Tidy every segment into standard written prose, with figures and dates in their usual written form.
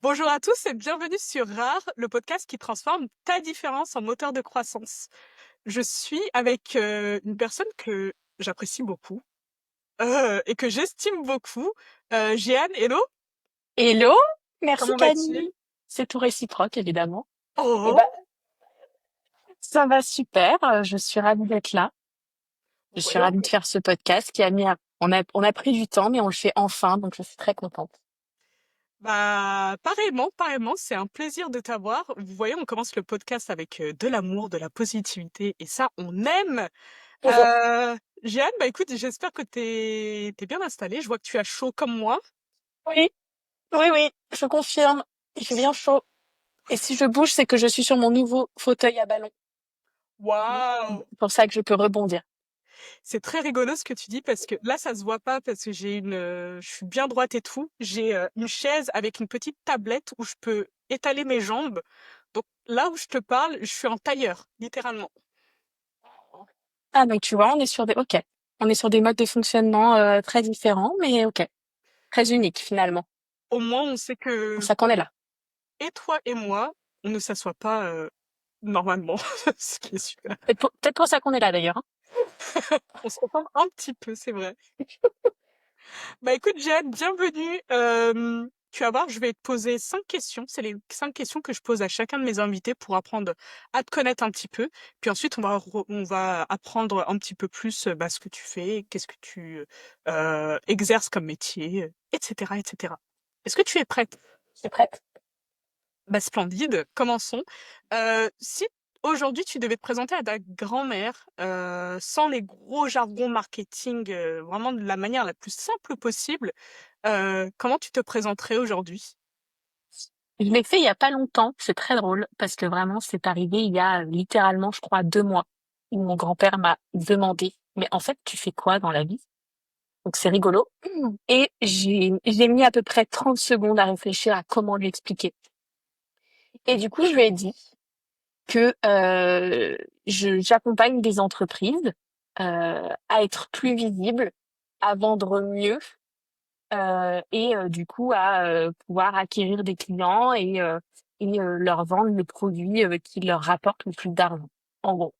Bonjour à tous et bienvenue sur Rare, le podcast qui transforme ta différence en moteur de croissance. Je suis avec une personne que j'apprécie beaucoup et que j'estime beaucoup. Jeanne, hello, Hello, merci comment vas-tu? Camille. C'est tout réciproque, évidemment. Eh Oh, ben, ça va super. Je suis ravie d'être là. Je suis ouais, ravie de faire ce podcast qui a mis, on a pris du temps, mais on le fait enfin, donc je suis très contente. bah pareillement, c'est un plaisir de t'avoir. Vous voyez, on commence le podcast avec de l'amour, de la positivité et ça, on aime. Jeanne, bah écoute, j'espère que t'es bien installée. Je vois que tu as chaud comme moi. Oui, oui, je confirme. Il fait bien chaud. Et si je bouge, c'est que je suis sur mon nouveau fauteuil à ballon. Waouh! C'est pour ça que je peux rebondir. C'est très rigolo ce que tu dis parce que là, ça se voit pas parce que je suis bien droite et tout. J'ai une chaise avec une petite tablette où je peux étaler mes jambes. Donc là où je te parle, je suis en tailleur, littéralement. Ah, donc tu vois, ok. On est sur des modes de fonctionnement très différents, mais ok. Très uniques finalement. Au moins, on sait C'est pour que ça qu'on est là. et toi et moi, on ne s'assoit pas normalement, ce qui est super. Peut-être pour ça qu'on est là d'ailleurs, hein. On se ressemble un petit peu, c'est vrai. Bah écoute, Jeanne, bienvenue. Tu vas voir, je vais te poser 5 questions. C'est les 5 questions que je pose à chacun de mes invités pour apprendre à te connaître un petit peu. Puis ensuite, on va apprendre un petit peu plus bah, ce que tu fais, qu'est-ce que tu exerces comme métier, etc., etc. Est-ce que tu es prête? Je suis prête. Bah, splendide, commençons. Si aujourd'hui tu devais te présenter à ta grand-mère sans les gros jargons marketing, vraiment de la manière la plus simple possible, comment tu te présenterais aujourd'hui? Je l'ai fait il y a pas longtemps, c'est très drôle parce que vraiment c'est arrivé il y a littéralement je crois 2 mois où mon grand-père m'a demandé mais en fait tu fais quoi dans la vie? Donc c'est rigolo et j'ai mis à peu près 30 secondes à réfléchir à comment lui expliquer. Et du coup je lui ai dit que j'accompagne des entreprises à être plus visibles, à vendre mieux et du coup à pouvoir acquérir des clients et leur vendre le produit qui leur rapporte le plus d'argent, en gros.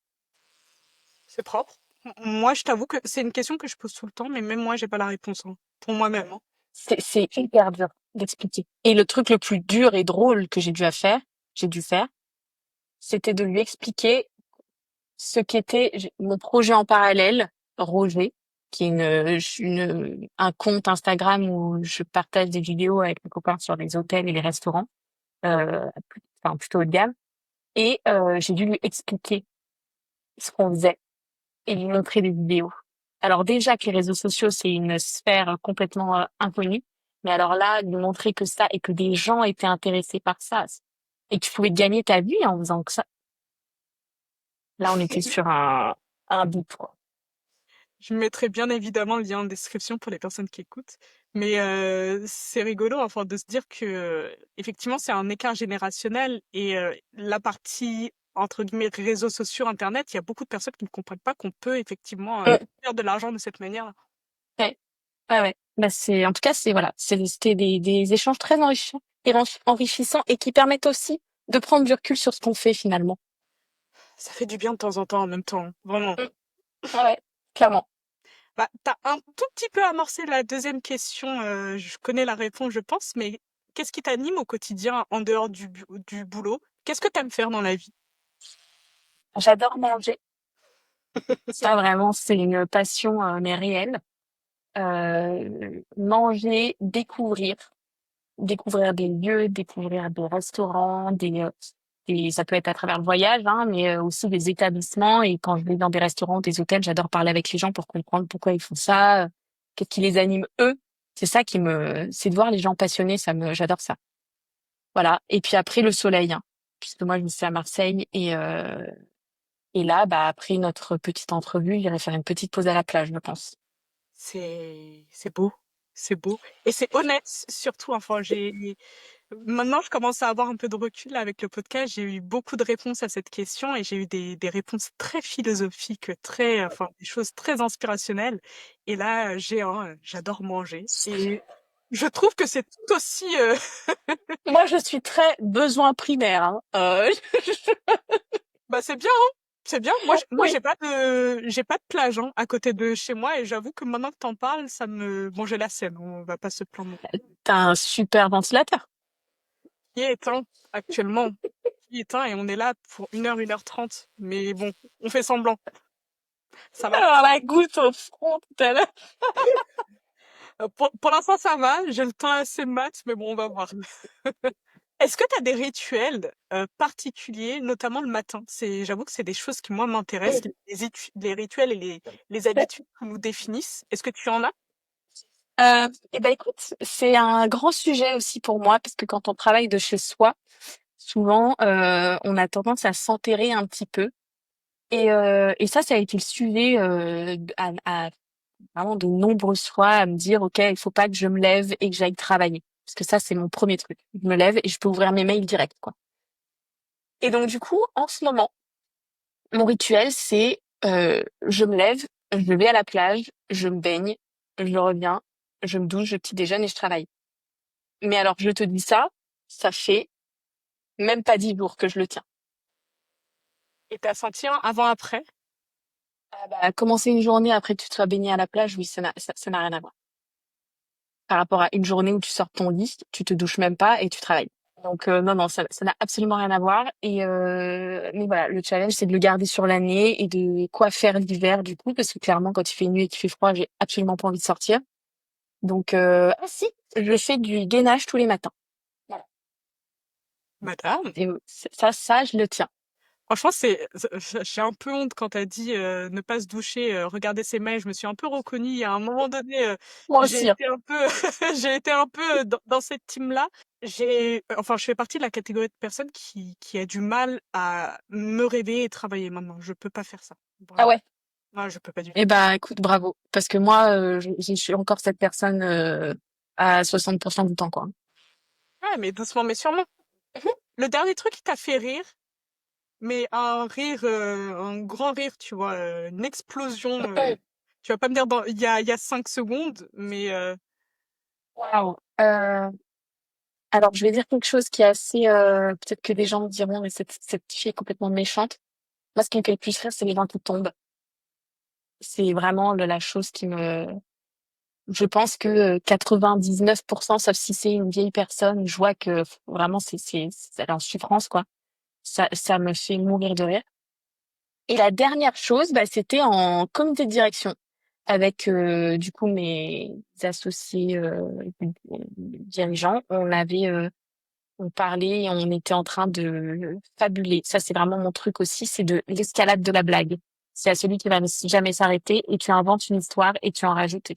C'est propre. Moi, je t'avoue que c'est une question que je pose tout le temps, mais même moi, j'ai pas la réponse, hein, pour moi-même, hein. C'est hyper dur d'expliquer. Et le truc le plus dur et drôle que j'ai dû faire, c'était de lui expliquer ce qu'était mon projet en parallèle, Roger, qui est un compte Instagram où je partage des vidéos avec mes copains sur les hôtels et les restaurants, enfin plutôt haut de gamme. Et j'ai dû lui expliquer ce qu'on faisait et lui montrer des vidéos. Alors déjà que les réseaux sociaux, c'est une sphère complètement inconnue, mais alors là, lui montrer que ça et que des gens étaient intéressés par ça et que tu pouvais gagner ta vie en faisant que ça. Là, on était sur un bout, quoi. Je mettrai bien évidemment le lien en description pour les personnes qui écoutent. Mais c'est rigolo, enfin, de se dire que effectivement, c'est un écart générationnel et la partie entre guillemets réseaux sociaux, Internet, il y a beaucoup de personnes qui ne comprennent pas qu'on peut effectivement Mm. faire de l'argent de cette manière. Ouais, ouais, ouais. Bah en tout cas, voilà, c'était des échanges très enrichissants et qui permettent aussi de prendre du recul sur ce qu'on fait finalement. Ça fait du bien de temps en temps en même temps, vraiment. Mm. Ouais, ouais, clairement. Bah, t'as un tout petit peu amorcé la deuxième question. Je connais la réponse, je pense, mais qu'est-ce qui t'anime au quotidien en dehors du boulot? Qu'est-ce que t'aimes faire dans la vie? J'adore manger. Ça, vraiment, c'est une passion, mais réelle. Manger, découvrir des lieux, découvrir des restaurants, ça peut être à travers le voyage, hein, mais aussi des établissements. Et quand je vais dans des restaurants, des hôtels, j'adore parler avec les gens pour comprendre pourquoi ils font ça, qu'est-ce qui les anime eux. C'est de voir les gens passionnés, j'adore ça. Voilà. Et puis après, le soleil, hein, puisque moi, je suis à Marseille et là, bah, après notre petite entrevue, j'irai faire une petite pause à la plage, je pense. C'est beau, c'est beau et c'est honnête surtout. Enfin, j'ai maintenant je commence à avoir un peu de recul avec le podcast. J'ai eu beaucoup de réponses à cette question et j'ai eu des réponses très philosophiques, très enfin des choses très inspirationnelles. Et là, j'adore manger Je trouve que c'est tout aussi. Moi, je suis très besoin primaire, hein. Bah c'est bien, hein. C'est bien. Moi Oui, j'ai pas de plage hein, à côté de chez moi et j'avoue que maintenant que t'en parles, ça me. Bon, j'ai la scène. On va pas se plaindre. t'as un super ventilateur. Qui est éteint actuellement. Qui est éteint et on est là pour 1h 1h30. Mais bon, on fait semblant. Ça va. Alors, la goutte au front tout à l'heure. Pour l'instant, ça va. J'ai le temps assez mat, mais bon, on va voir. Est-ce que tu as des rituels particuliers, notamment le matin? J'avoue que c'est des choses qui, moi, m'intéressent, les rituels et les habitudes qui nous définissent. Est-ce que tu en as? Eh ben écoute, c'est un grand sujet aussi pour moi parce que quand on travaille de chez soi, souvent on a tendance à s'enterrer un petit peu et ça a été le sujet à vraiment de nombreuses fois à me dire ok, il faut pas que je me lève et que j'aille travailler parce que ça c'est mon premier truc. Je me lève et je peux ouvrir mes mails direct quoi. Et donc du coup en ce moment mon rituel c'est je me lève, je vais à la plage, je me baigne, je reviens, je me douche, je petit déjeune et je travaille. Mais alors, je te dis ça, ça fait même pas 10 jours que je le tiens. Et t'as senti un avant-après? Ah bah, commencer une journée après que tu te sois baigné à la plage, oui, ça n'a rien à voir. Par rapport à une journée où tu sors de ton lit, tu te douches même pas et tu travailles. Donc non, non, ça n'a absolument rien à voir. Mais voilà, le challenge, c'est de le garder sur l'année et de quoi faire l'hiver du coup, parce que clairement, quand il fait nuit et qu'il fait froid, j'ai absolument pas envie de sortir. Donc, ah si, je fais du gainage tous les matins. Voilà. Madame. Et ça, je le tiens. Franchement, j'ai un peu honte quand t'as dit ne pas se doucher, regarder ses mails. Je me suis un peu reconnue. Il y a un moment donné, Moi j'ai aussi, hein. été un peu, j'ai été un peu dans cette team-là. Enfin, je fais partie de la catégorie de personnes qui a du mal à me réveiller et travailler maintenant. Je peux pas faire ça. Ah Vraiment. ouais. Ouais, je peux pas du Eh tout. ben, écoute, bravo. Parce que moi, je suis encore cette personne à 60% du temps, quoi. Ouais, mais doucement, mais sûrement. Le dernier truc qui t'a fait rire, mais un rire, un grand rire, tu vois, une explosion. Tu vas pas me dire il y a 5 secondes, mais Waouh. Alors, je vais dire quelque chose qui est assez... peut-être que des gens me diront, mais cette fille est complètement méchante. Moi, ce qui me fait le plus rire, c'est les gens qui tombent. C'est vraiment la chose qui me... Je pense que 99%, sauf si c'est une vieille personne, je vois que vraiment, elle est en souffrance, quoi. Ça me fait mourir de rire. Et la dernière chose, bah, c'était en comité de direction avec du coup mes associés dirigeants. On parlait et on était en train de fabuler. Ça, c'est vraiment mon truc aussi, c'est de l'escalade de la blague. C'est à celui qui va ne jamais s'arrêter et tu inventes une histoire et tu en rajoutes.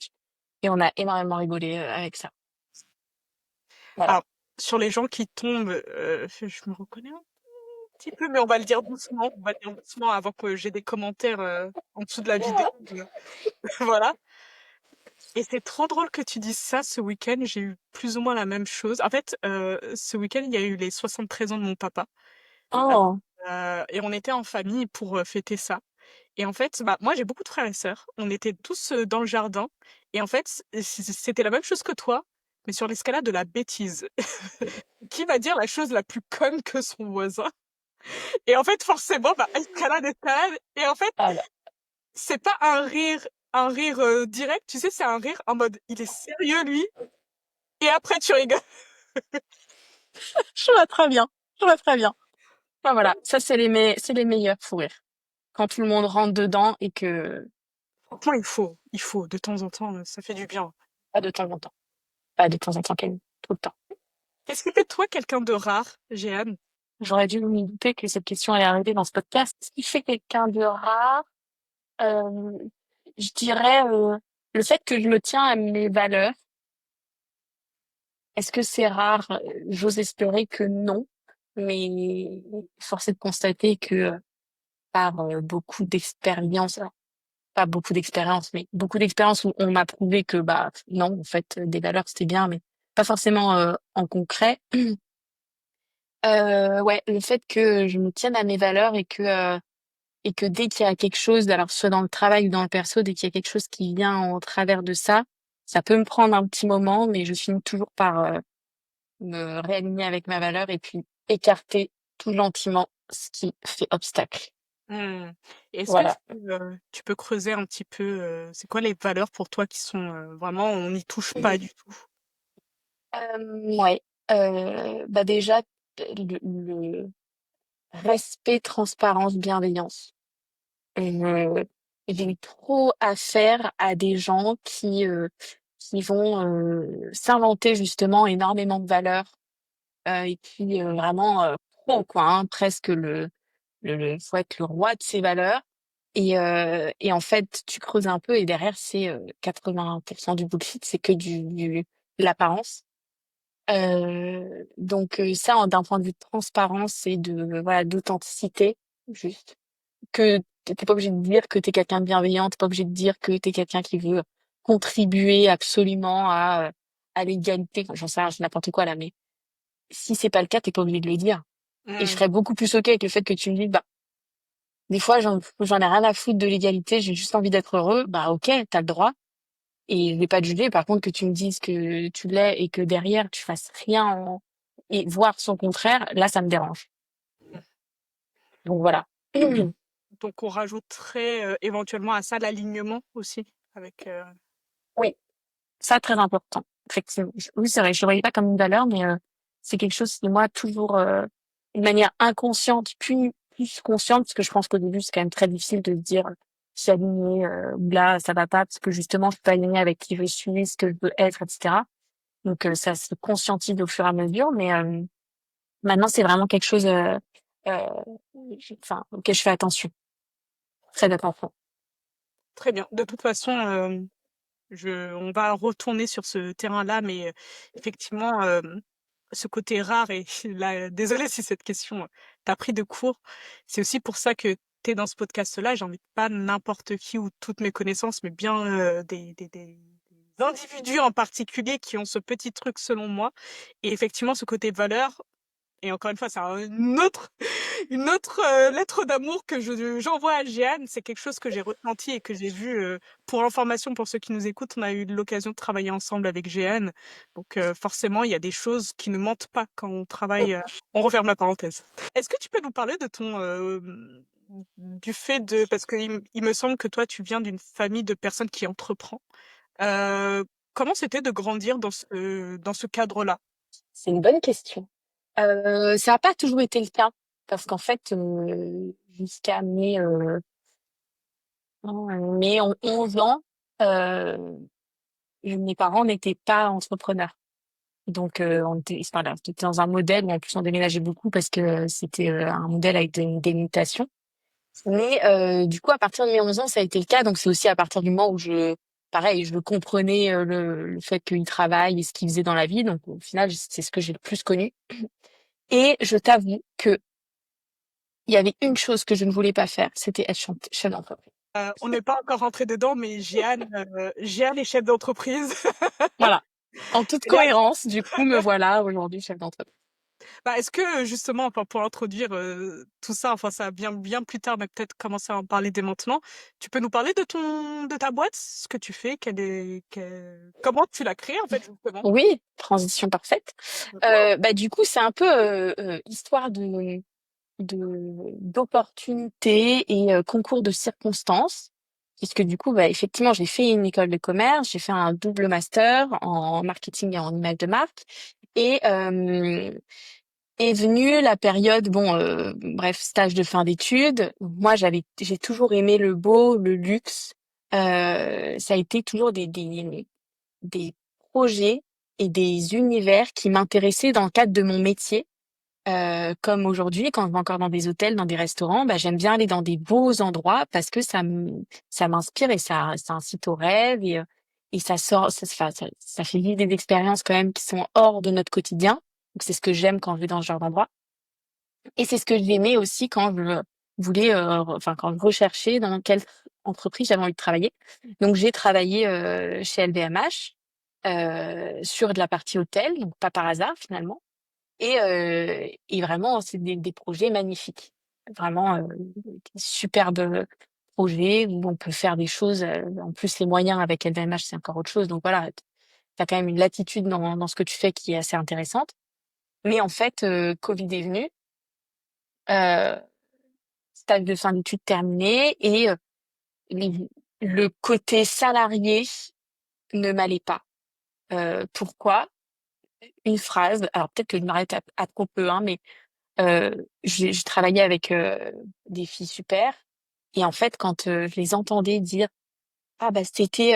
Et on a énormément rigolé avec ça. Voilà. alors sur les gens qui tombent, je me reconnais un petit peu, mais on va le dire doucement. On va le dire doucement avant que j'ai des commentaires en dessous de la vidéo. Voilà. Et c'est trop drôle que tu dises ça. Ce week-end, j'ai eu plus ou moins la même chose. En fait, ce week-end, il y a eu les 73 ans de mon papa. Euh, Oh, et on était en famille pour fêter ça. Et en fait, bah, moi, j'ai beaucoup de frères et sœurs. On était tous dans le jardin. Et en fait, c'était la même chose que toi, mais sur l'escalade de la bêtise. Qui va dire la chose la plus conne que son voisin? Et en fait, forcément, bah, escalade, escalade. Et en fait, ah là, c'est pas un rire direct, tu sais, c'est un rire en mode, il est sérieux, lui. Et après, tu rigoles. je vois très bien. Je vois très bien. Enfin, voilà, ça c'est les meilleurs fous rires. Quand tout le monde rentre dedans et que Franchement, il faut, de temps en temps, ça fait du bien. pas de temps en temps. Pas de temps en temps, Camille. Tout le temps. Qu'est-ce qui fait de toi quelqu'un de rare, Jeanne? J'aurais dû me douter que cette question allait arriver dans ce podcast. Ce qui fait quelqu'un de rare, euh, je dirais le fait que je me tiens à mes valeurs. Est-ce que c'est rare? J'ose espérer que non. Mais force est de constater que par beaucoup d'expériences, alors, pas beaucoup d'expériences, mais beaucoup d'expériences où on m'a prouvé que bah non, en fait, des valeurs c'était bien, mais pas forcément en concret. Ouais, le fait que je me tienne à mes valeurs et que dès qu'il y a quelque chose, alors soit dans le travail ou dans le perso, dès qu'il y a quelque chose qui vient en travers de ça, Ça peut me prendre un petit moment, mais je finis toujours par me réaligner avec ma valeur et puis écarter tout gentiment ce qui fait obstacle. Mmh. Et est-ce que Voilà. tu peux creuser un petit peu, c'est quoi les valeurs pour toi qui sont vraiment, on n'y touche pas du tout? Ouais. Bah déjà, le respect, transparence, bienveillance. Je j'ai eu trop affaire à des gens qui vont, s'inventer justement énormément de valeurs, et puis, vraiment, trop quoi, hein, presque le faut être le roi de ses valeurs et en fait, tu creuses un peu et derrière c'est, 80 du bullshit, c'est que de l'apparence. Donc ça, d'un point de vue de transparence et de voilà, d'authenticité, juste. Que t'es pas obligé de dire que t'es quelqu'un de bienveillant, t'es pas obligé de dire que t'es quelqu'un qui veut contribuer absolument à l'égalité. Enfin, j'en sais rien, je dis n'importe quoi là, mais si c'est pas le cas, t'es pas obligé de le dire. Et je Mmh. serais beaucoup plus OK avec le fait que tu me dises, bah, des fois, j'en ai rien à foutre de l'égalité, j'ai juste envie d'être heureux. Bah, OK, t'as le droit. Et je vais pas te juger. Par contre, que tu me dises que tu l'es et que derrière, tu fasses rien et voir son contraire, là, ça me dérange. Donc voilà. Donc on rajouterait, éventuellement à ça l'alignement aussi avec, Oui. Ça, très important, effectivement. Oui, c'est vrai, je le voyais pas comme une valeur, mais c'est quelque chose qui, moi, toujours, de manière inconsciente, puis plus consciente, parce que je pense qu'au début, c'est quand même très difficile de se dire, je suis alignée, ou là, ça va pas, parce que justement, je suis pas alignée avec qui je suis, ce que je veux être, etc. Donc, ça se conscientise au fur et à mesure, mais maintenant, c'est vraiment quelque chose, euh, enfin, auquel je fais attention, très attention. très bien. De toute façon, on va retourner sur ce terrain-là, mais effectivement, ce côté rare, et là, désolée si cette question t'a pris de court, c'est aussi pour ça que tu es dans ce podcast-là. J'invite pas n'importe qui ou toutes mes connaissances, mais bien des individus en particulier qui ont ce petit truc selon moi. Et effectivement, ce côté valeur, et encore une fois, c'est une autre lettre d'amour que j'envoie à Jeanne. C'est quelque chose que j'ai ressenti et que j'ai vu. Pour information, pour ceux qui nous écoutent, on a eu l'occasion de travailler ensemble avec Jeanne. Donc forcément, il y a des choses qui ne mentent pas quand on travaille. On referme la parenthèse. Est-ce que tu peux nous parler de ton du fait de parce que il me semble que toi, tu viens d'une famille de personnes qui entreprend. Euh, Comment c'était de grandir dans ce cadre-là? C'est une bonne question. Ça n'a pas toujours été le cas parce qu'en fait, jusqu'à mes 11 ans, mes parents n'étaient pas entrepreneurs. Donc, voilà, c'était dans un modèle où en plus on déménageait beaucoup parce que c'était un modèle avec des limitations. Mais du coup, à partir de mes 11 ans, ça a été le cas. Donc, c'est aussi à partir du moment où pareil, je comprenais le fait qu'ils travaillent et ce qu'ils faisaient dans la vie. Donc, au final, c'est ce que j'ai le plus connu. Et je t'avoue que il y avait une chose que je ne voulais pas faire, c'était être chef d'entreprise. On n'est pas encore rentré dedans, mais Jeanne est chef d'entreprise. Voilà. En toute Elle est cohérence, du coup, me voilà aujourd'hui chef d'entreprise. Bah, est-ce que justement, enfin, pour introduire tout ça, enfin ça vient bien plus tard, mais peut-être commencer à en parler dès maintenant. Tu peux nous parler de ta boîte, ce que tu fais, comment tu l'as créée en fait justement. Oui, transition parfaite. Bah, du coup, c'est un peu histoire d'opportunités et concours de circonstances. Puisque du coup, bah, effectivement, j'ai fait une école de commerce, j'ai fait un double master en marketing et en image de marque. Et est venue la période, bon, bref, stage de fin d'études. Moi, j'ai toujours aimé le beau, le luxe. Ça a été toujours des projets et des univers qui m'intéressaient dans le cadre de mon métier. Comme aujourd'hui, quand je vais encore dans des hôtels, dans des restaurants, bah, j'aime bien aller dans des beaux endroits parce que ça m'inspire et ça incite au rêve et ça sort, ça fait vivre des expériences quand même qui sont hors de notre quotidien. Donc c'est ce que j'aime quand je vais dans ce genre d'endroit. Et c'est ce que j'aimais aussi quand je voulais, enfin quand je recherchais dans quelle entreprise j'avais envie de travailler. Donc j'ai travaillé chez LVMH sur de la partie hôtel, donc pas par hasard finalement. Et vraiment, c'est des projets magnifiques. Vraiment, superbes projet où on peut faire des choses. En plus, les moyens avec LVMH, c'est encore autre chose. Donc voilà, tu as quand même une latitude dans ce que tu fais qui est assez intéressante. Mais en fait, Covid est venu, euh, stage de fin d'études terminé et le le côté salarié ne m'allait pas. Pourquoi? Une phrase, alors peut-être que je m'arrête à trop peu, hein, mais j'ai travaillé avec des filles super. Et en fait, quand je les entendais dire ah bah cet été,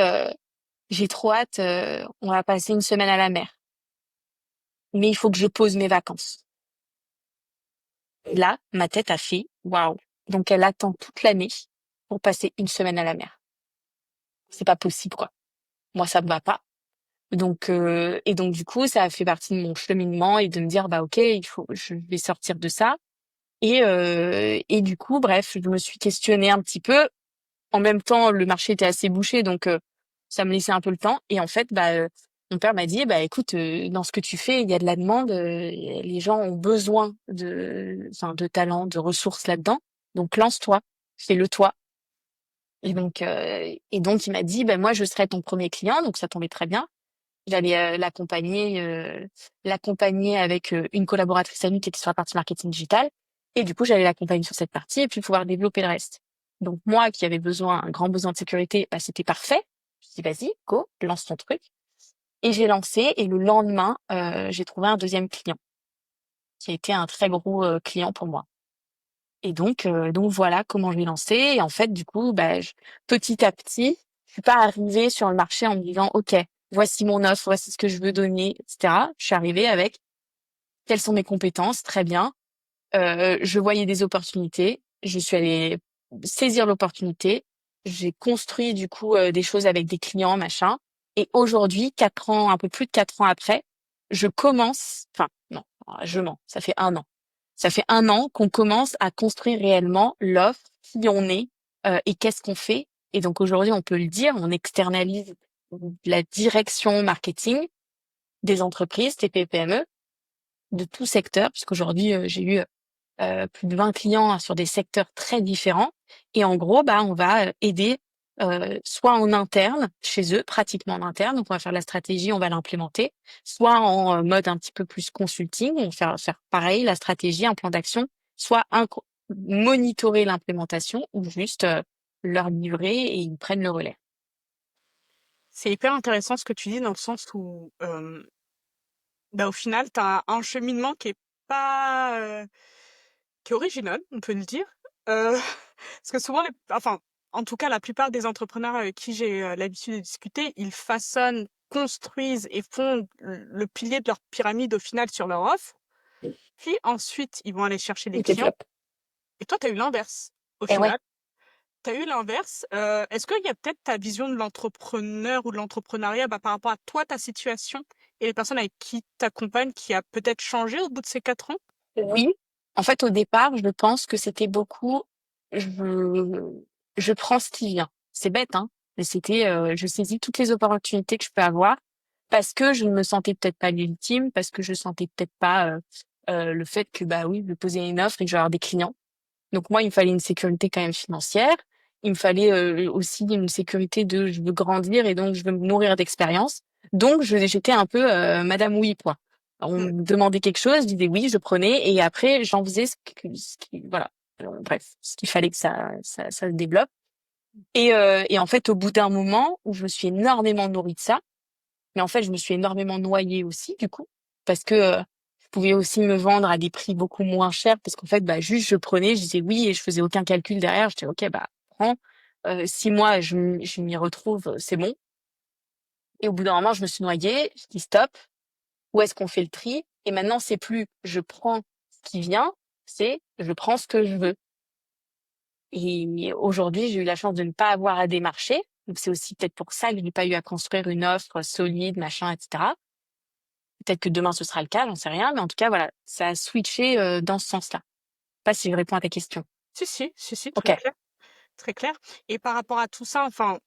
j'ai trop hâte, on va passer une semaine à la mer, mais il faut que je pose mes vacances. Et là, ma tête a fait waouh. Donc elle attend toute l'année pour passer une semaine à la mer. C'est pas possible quoi. Moi ça me va pas. Donc et donc du coup, ça a fait partie de mon cheminement et de me dire bah OK, je vais sortir de ça. Et du coup, bref, je me suis questionnée un petit peu. En même temps, le marché était assez bouché, donc ça me laissait un peu le temps. Et en fait, bah, mon père m'a dit, bah écoute, dans ce que tu fais, il y a de la demande, les gens ont besoin enfin, de talent, de ressources là-dedans. Donc lance-toi, fais-le toi. Et donc il m'a dit, bah moi je serai ton premier client, donc ça tombait très bien. J'allais l'accompagner avec une collaboratrice à nous qui était sur la partie marketing digital. Et du coup, j'allais l'accompagner sur cette partie et puis pouvoir développer le reste. Donc moi, qui avais un grand besoin de sécurité, bah, c'était parfait. Je dis vas-y, go, lance ton truc. Et j'ai lancé et le lendemain, j'ai trouvé un deuxième client qui a été un très gros client pour moi. Et donc voilà comment je l'ai lancé. Et en fait, du coup, bah, petit à petit, je suis pas arrivée sur le marché en me disant, OK, voici mon offre, voici ce que je veux donner, etc. Je suis arrivée avec quelles sont mes compétences, très bien. Je voyais des opportunités, je suis allée saisir l'opportunité. J'ai construit du coup des choses avec des clients, machin. Et aujourd'hui, 4 ans, un peu plus de 4 ans après, enfin non, je mens, ça fait 1 an. Ça fait 1 an qu'on commence à construire réellement l'offre, qui on est et qu'est-ce qu'on fait. Et donc aujourd'hui, on peut le dire, on externalise la direction marketing des entreprises, TPE, PME, de tout secteur, puisqu'aujourd'hui, j'ai eu plus de 20 clients hein, sur des secteurs très différents. Et en gros, bah, on va aider soit en interne, chez eux, pratiquement en interne. Donc, on va faire la stratégie, on va l'implémenter. Soit en mode un petit peu plus consulting, on va faire pareil, la stratégie, un plan d'action. Soit monitorer l'implémentation ou juste leur livrer et ils prennent le relais. C'est hyper intéressant ce que tu dis dans le sens où, bah, au final, tu as un cheminement pas, qui est original, on peut le dire. Parce que souvent, enfin, en tout cas, la plupart des entrepreneurs avec qui j'ai l'habitude de discuter, ils façonnent, construisent et font le pilier de leur pyramide au final sur leur offre. Puis ensuite, ils vont aller chercher des Ils clients. développent. Et toi, tu as eu l'inverse. Au Et ouais. final, tu as eu l'inverse. Est-ce qu'il y a peut-être ta vision de l'entrepreneur ou de l'entrepreneuriat bah, par rapport à toi, ta situation et les personnes avec qui t'accompagnes qui a peut-être changé au bout de ces 4 ans? Oui. En fait, au départ, je pense que c'était beaucoup, je, je prends ce qui vient. C'est bête, hein, mais c'était, je saisis toutes les opportunités que je peux avoir parce que je ne me sentais peut-être pas légitime, parce que je sentais peut-être pas le fait que, bah oui, je vais poser une offre et que je vais avoir des clients. Donc moi, il me fallait une sécurité quand même financière. Il me fallait aussi une sécurité de je veux grandir et donc je veux me nourrir d'expérience. Donc j'étais un peu Madame Oui, quoi. On Mm. me demandait quelque chose, je disais oui, je prenais et après j'en faisais voilà. Bref, ce qu'il fallait que ça se développe. Et en fait, au bout d'un moment où je me suis énormément nourrie de ça, mais en fait, je me suis énormément noyée aussi, du coup, parce que je pouvais aussi me vendre à des prix beaucoup moins chers, parce qu'en fait, bah, juste, je prenais, je disais oui, et je faisais aucun calcul derrière. Je disais, OK, bah, prends. 6 mois, je m'y retrouve, c'est bon. Et au bout d'un moment, je me suis noyée. Je dis stop. Où est-ce qu'on fait le tri? Et maintenant, c'est plus je prends ce qui vient, c'est je prends ce que je veux. Et aujourd'hui, j'ai eu la chance de ne pas avoir à démarcher. Donc, c'est aussi peut-être pour ça que je n'ai pas eu à construire une offre solide, machin, etc. Peut-être que demain ce sera le cas, j'en sais rien, mais en tout cas, voilà, ça a switché dans ce sens-là. Pas si je réponds à ta question. Si, si, si, si, Ok. très clair, très clair. Et par rapport à tout ça, enfin,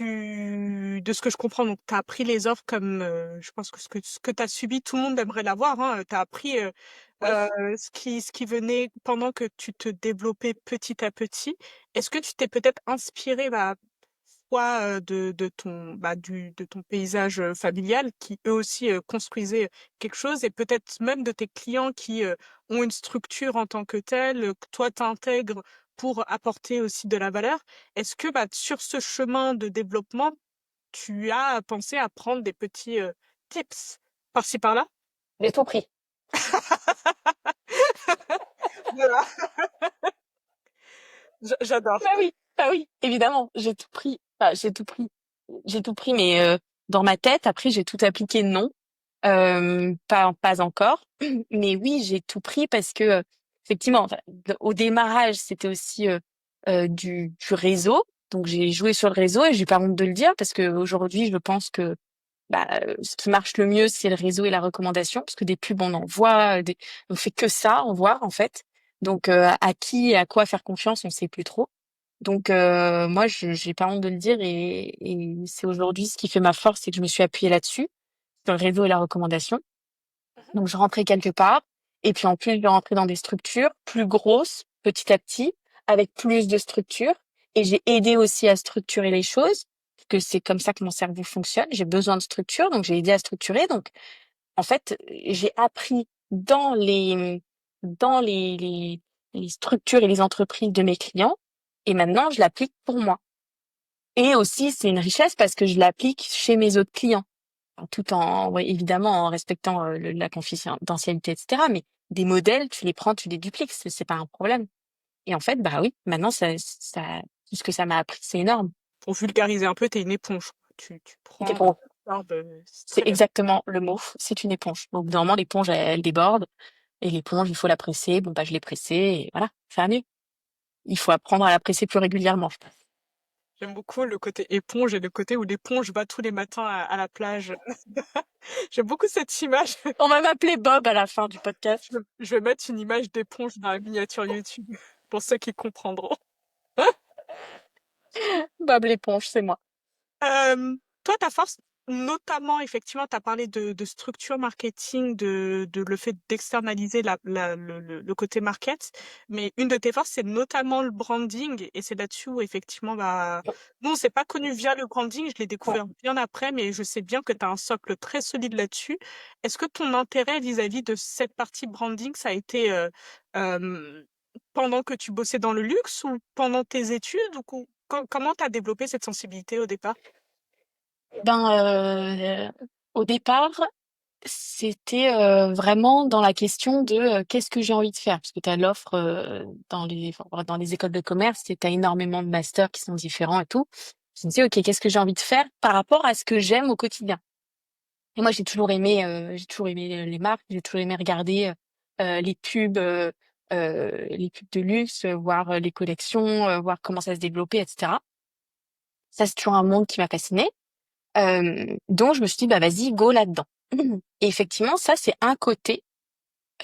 de ce que je comprends, donc tu as appris les offres comme, je pense que ce que tu as subi, tout le monde aimerait l'avoir, hein. Tu as appris Oui. ce qui venait pendant que tu te développais petit à petit. Est-ce que tu t'es peut-être inspiré, bah, soit de ton paysage familial qui eux aussi construisaient quelque chose et peut-être même de tes clients qui ont une structure en tant que telle, que toi t'intègres pour apporter aussi de la valeur. Est-ce que bah, sur ce chemin de développement, tu as pensé à prendre des petits tips par-ci par-là? J'ai tout pris. Voilà, j'adore. Bah oui, évidemment, j'ai tout pris. Enfin, j'ai tout pris. J'ai tout pris, mais dans ma tête, après, j'ai tout appliqué, non. Pas encore. Mais oui, j'ai tout pris parce que, effectivement, enfin, au démarrage, c'était aussi du réseau. Donc, j'ai joué sur le réseau et j'ai pas honte de le dire parce que aujourd'hui, je pense que ce qui marche le mieux, c'est le réseau et la recommandation, parce que des pubs, on en voit, on fait que ça, en voir, en fait. Donc, à qui et à quoi faire confiance, on sait plus trop. Donc, moi, j'ai pas honte de le dire et c'est aujourd'hui ce qui fait ma force, c'est que je me suis appuyée là-dessus, sur le réseau et la recommandation. Donc, je rentrais quelque part. Et puis, en plus, je rentrais dans des structures plus grosses, petit à petit, avec plus de structures. Et j'ai aidé aussi à structurer les choses, parce que c'est comme ça que mon cerveau fonctionne. J'ai besoin de structure, donc j'ai aidé à structurer. Donc, en fait, j'ai appris dans les structures et les entreprises de mes clients. Et maintenant, je l'applique pour moi. Et aussi, c'est une richesse parce que je l'applique chez mes autres clients. Tout en, ouais, évidemment, en respectant la confidentialité, etc. Mais des modèles, tu les prends, tu les dupliques, c'est pas un problème. Et en fait, bah oui, maintenant, tout ce que ça m'a appris, c'est énorme. Pour vulgariser un peu, t'es une éponge. Tu C'était prends, pour, absorbes, c'est c'est très bien. exactement le mot, c'est une éponge. Donc, normalement, l'éponge, elle déborde. Et l'éponge, il faut la presser. Bon, bah, je l'ai pressée et voilà, ça va mieux. Il faut apprendre à la presser plus régulièrement, je pense. J'aime beaucoup le côté éponge et le côté où l'éponge va tous les matins à la plage. J'aime beaucoup cette image. On va m'appeler Bob à la fin du podcast. Je vais mettre une image d'éponge dans la miniature YouTube pour ceux qui comprendront. Bob l'éponge, c'est moi. Toi, ta force, notamment, effectivement, tu as parlé de structure marketing, de le fait d'externaliser le côté market, mais une de tes forces, c'est notamment le branding, et c'est là-dessus où, effectivement, bah, bon, c'est pas connu via le branding, je l'ai découvert bien après, mais je sais bien que tu as un socle très solide là-dessus. Est-ce que ton intérêt vis-à-vis de cette partie branding, ça a été euh, pendant que tu bossais dans le luxe ou pendant tes études, ou comment tu as développé cette sensibilité au départ? Au départ, c'était vraiment dans la question de qu'est-ce que j'ai envie de faire parce que tu as l'offre dans les écoles de commerce et tu as énormément de masters qui sont différents et tout. Je me dis OK, qu'est-ce que j'ai envie de faire par rapport à ce que j'aime au quotidien. Et moi j'ai toujours aimé les marques, j'ai toujours aimé regarder les pubs de luxe, voir les collections, voir comment ça se développait, etc. Ça c'est toujours un monde qui m'a fascinée. Donc je me suis dit bah vas-y, go là-dedans. Et effectivement, ça c'est un côté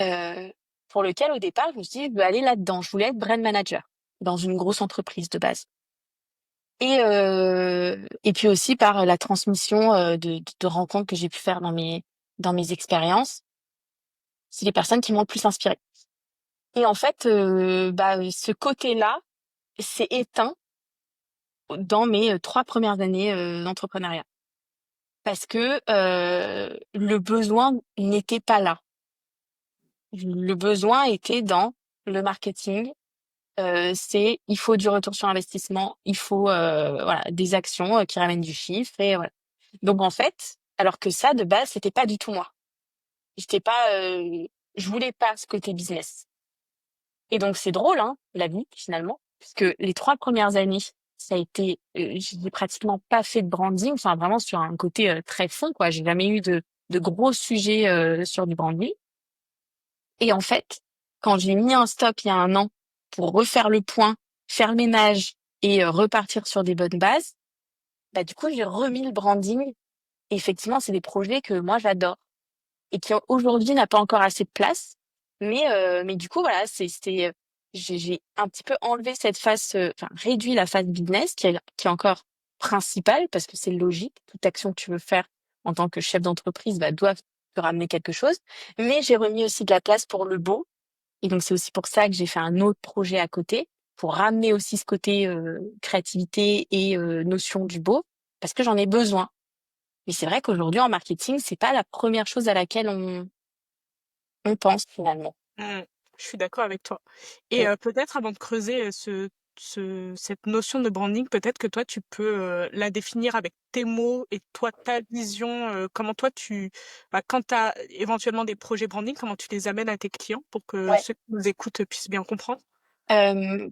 euh, pour lequel au départ je me suis dit je veux aller là-dedans. Je voulais être brand manager dans une grosse entreprise de base. Et puis aussi par la transmission de rencontres que j'ai pu faire dans mes expériences, c'est les personnes qui m'ont le plus inspirée. Et en fait, ce côté-là s'est éteint dans mes 3 premières années d'entrepreneuriat parce que le besoin n'était pas là. Le besoin était dans le marketing. Il faut du retour sur investissement, il faut voilà des actions qui ramènent du chiffre et voilà. Donc en fait, alors que ça de base c'était pas du tout moi. J'étais pas, je voulais pas ce côté business. Et donc c'est drôle hein la vie finalement, puisque les 3 premières années ça a été, j'ai pratiquement pas fait de branding, enfin vraiment sur un côté très fond quoi. J'ai jamais eu de gros sujets sur du branding. Et en fait, quand j'ai mis un stop il y a un an pour refaire le point, faire le ménage et repartir sur des bonnes bases, bah du coup j'ai remis le branding. Et effectivement, c'est des projets que moi j'adore et qui aujourd'hui n'a pas encore assez de place. Mais du coup voilà, j'ai un petit peu enlevé cette phase, enfin réduit la phase business qui est encore principale parce que c'est logique. Toute action que tu veux faire en tant que chef d'entreprise doit peut ramener quelque chose. Mais j'ai remis aussi de la place pour le beau. Et donc, c'est aussi pour ça que j'ai fait un autre projet à côté, pour ramener aussi ce côté créativité et notion du beau, parce que j'en ai besoin. Mais c'est vrai qu'aujourd'hui, en marketing, c'est pas la première chose à laquelle on pense finalement. Mmh. Je suis d'accord avec toi et Mm. peut-être avant de creuser, cette notion de branding, peut-être que toi tu peux, la définir avec tes mots et toi ta vision, comment toi quand tu as éventuellement des projets branding, comment tu les amènes à tes clients pour que Ouais. ceux qui nous écoutent puissent bien comprendre?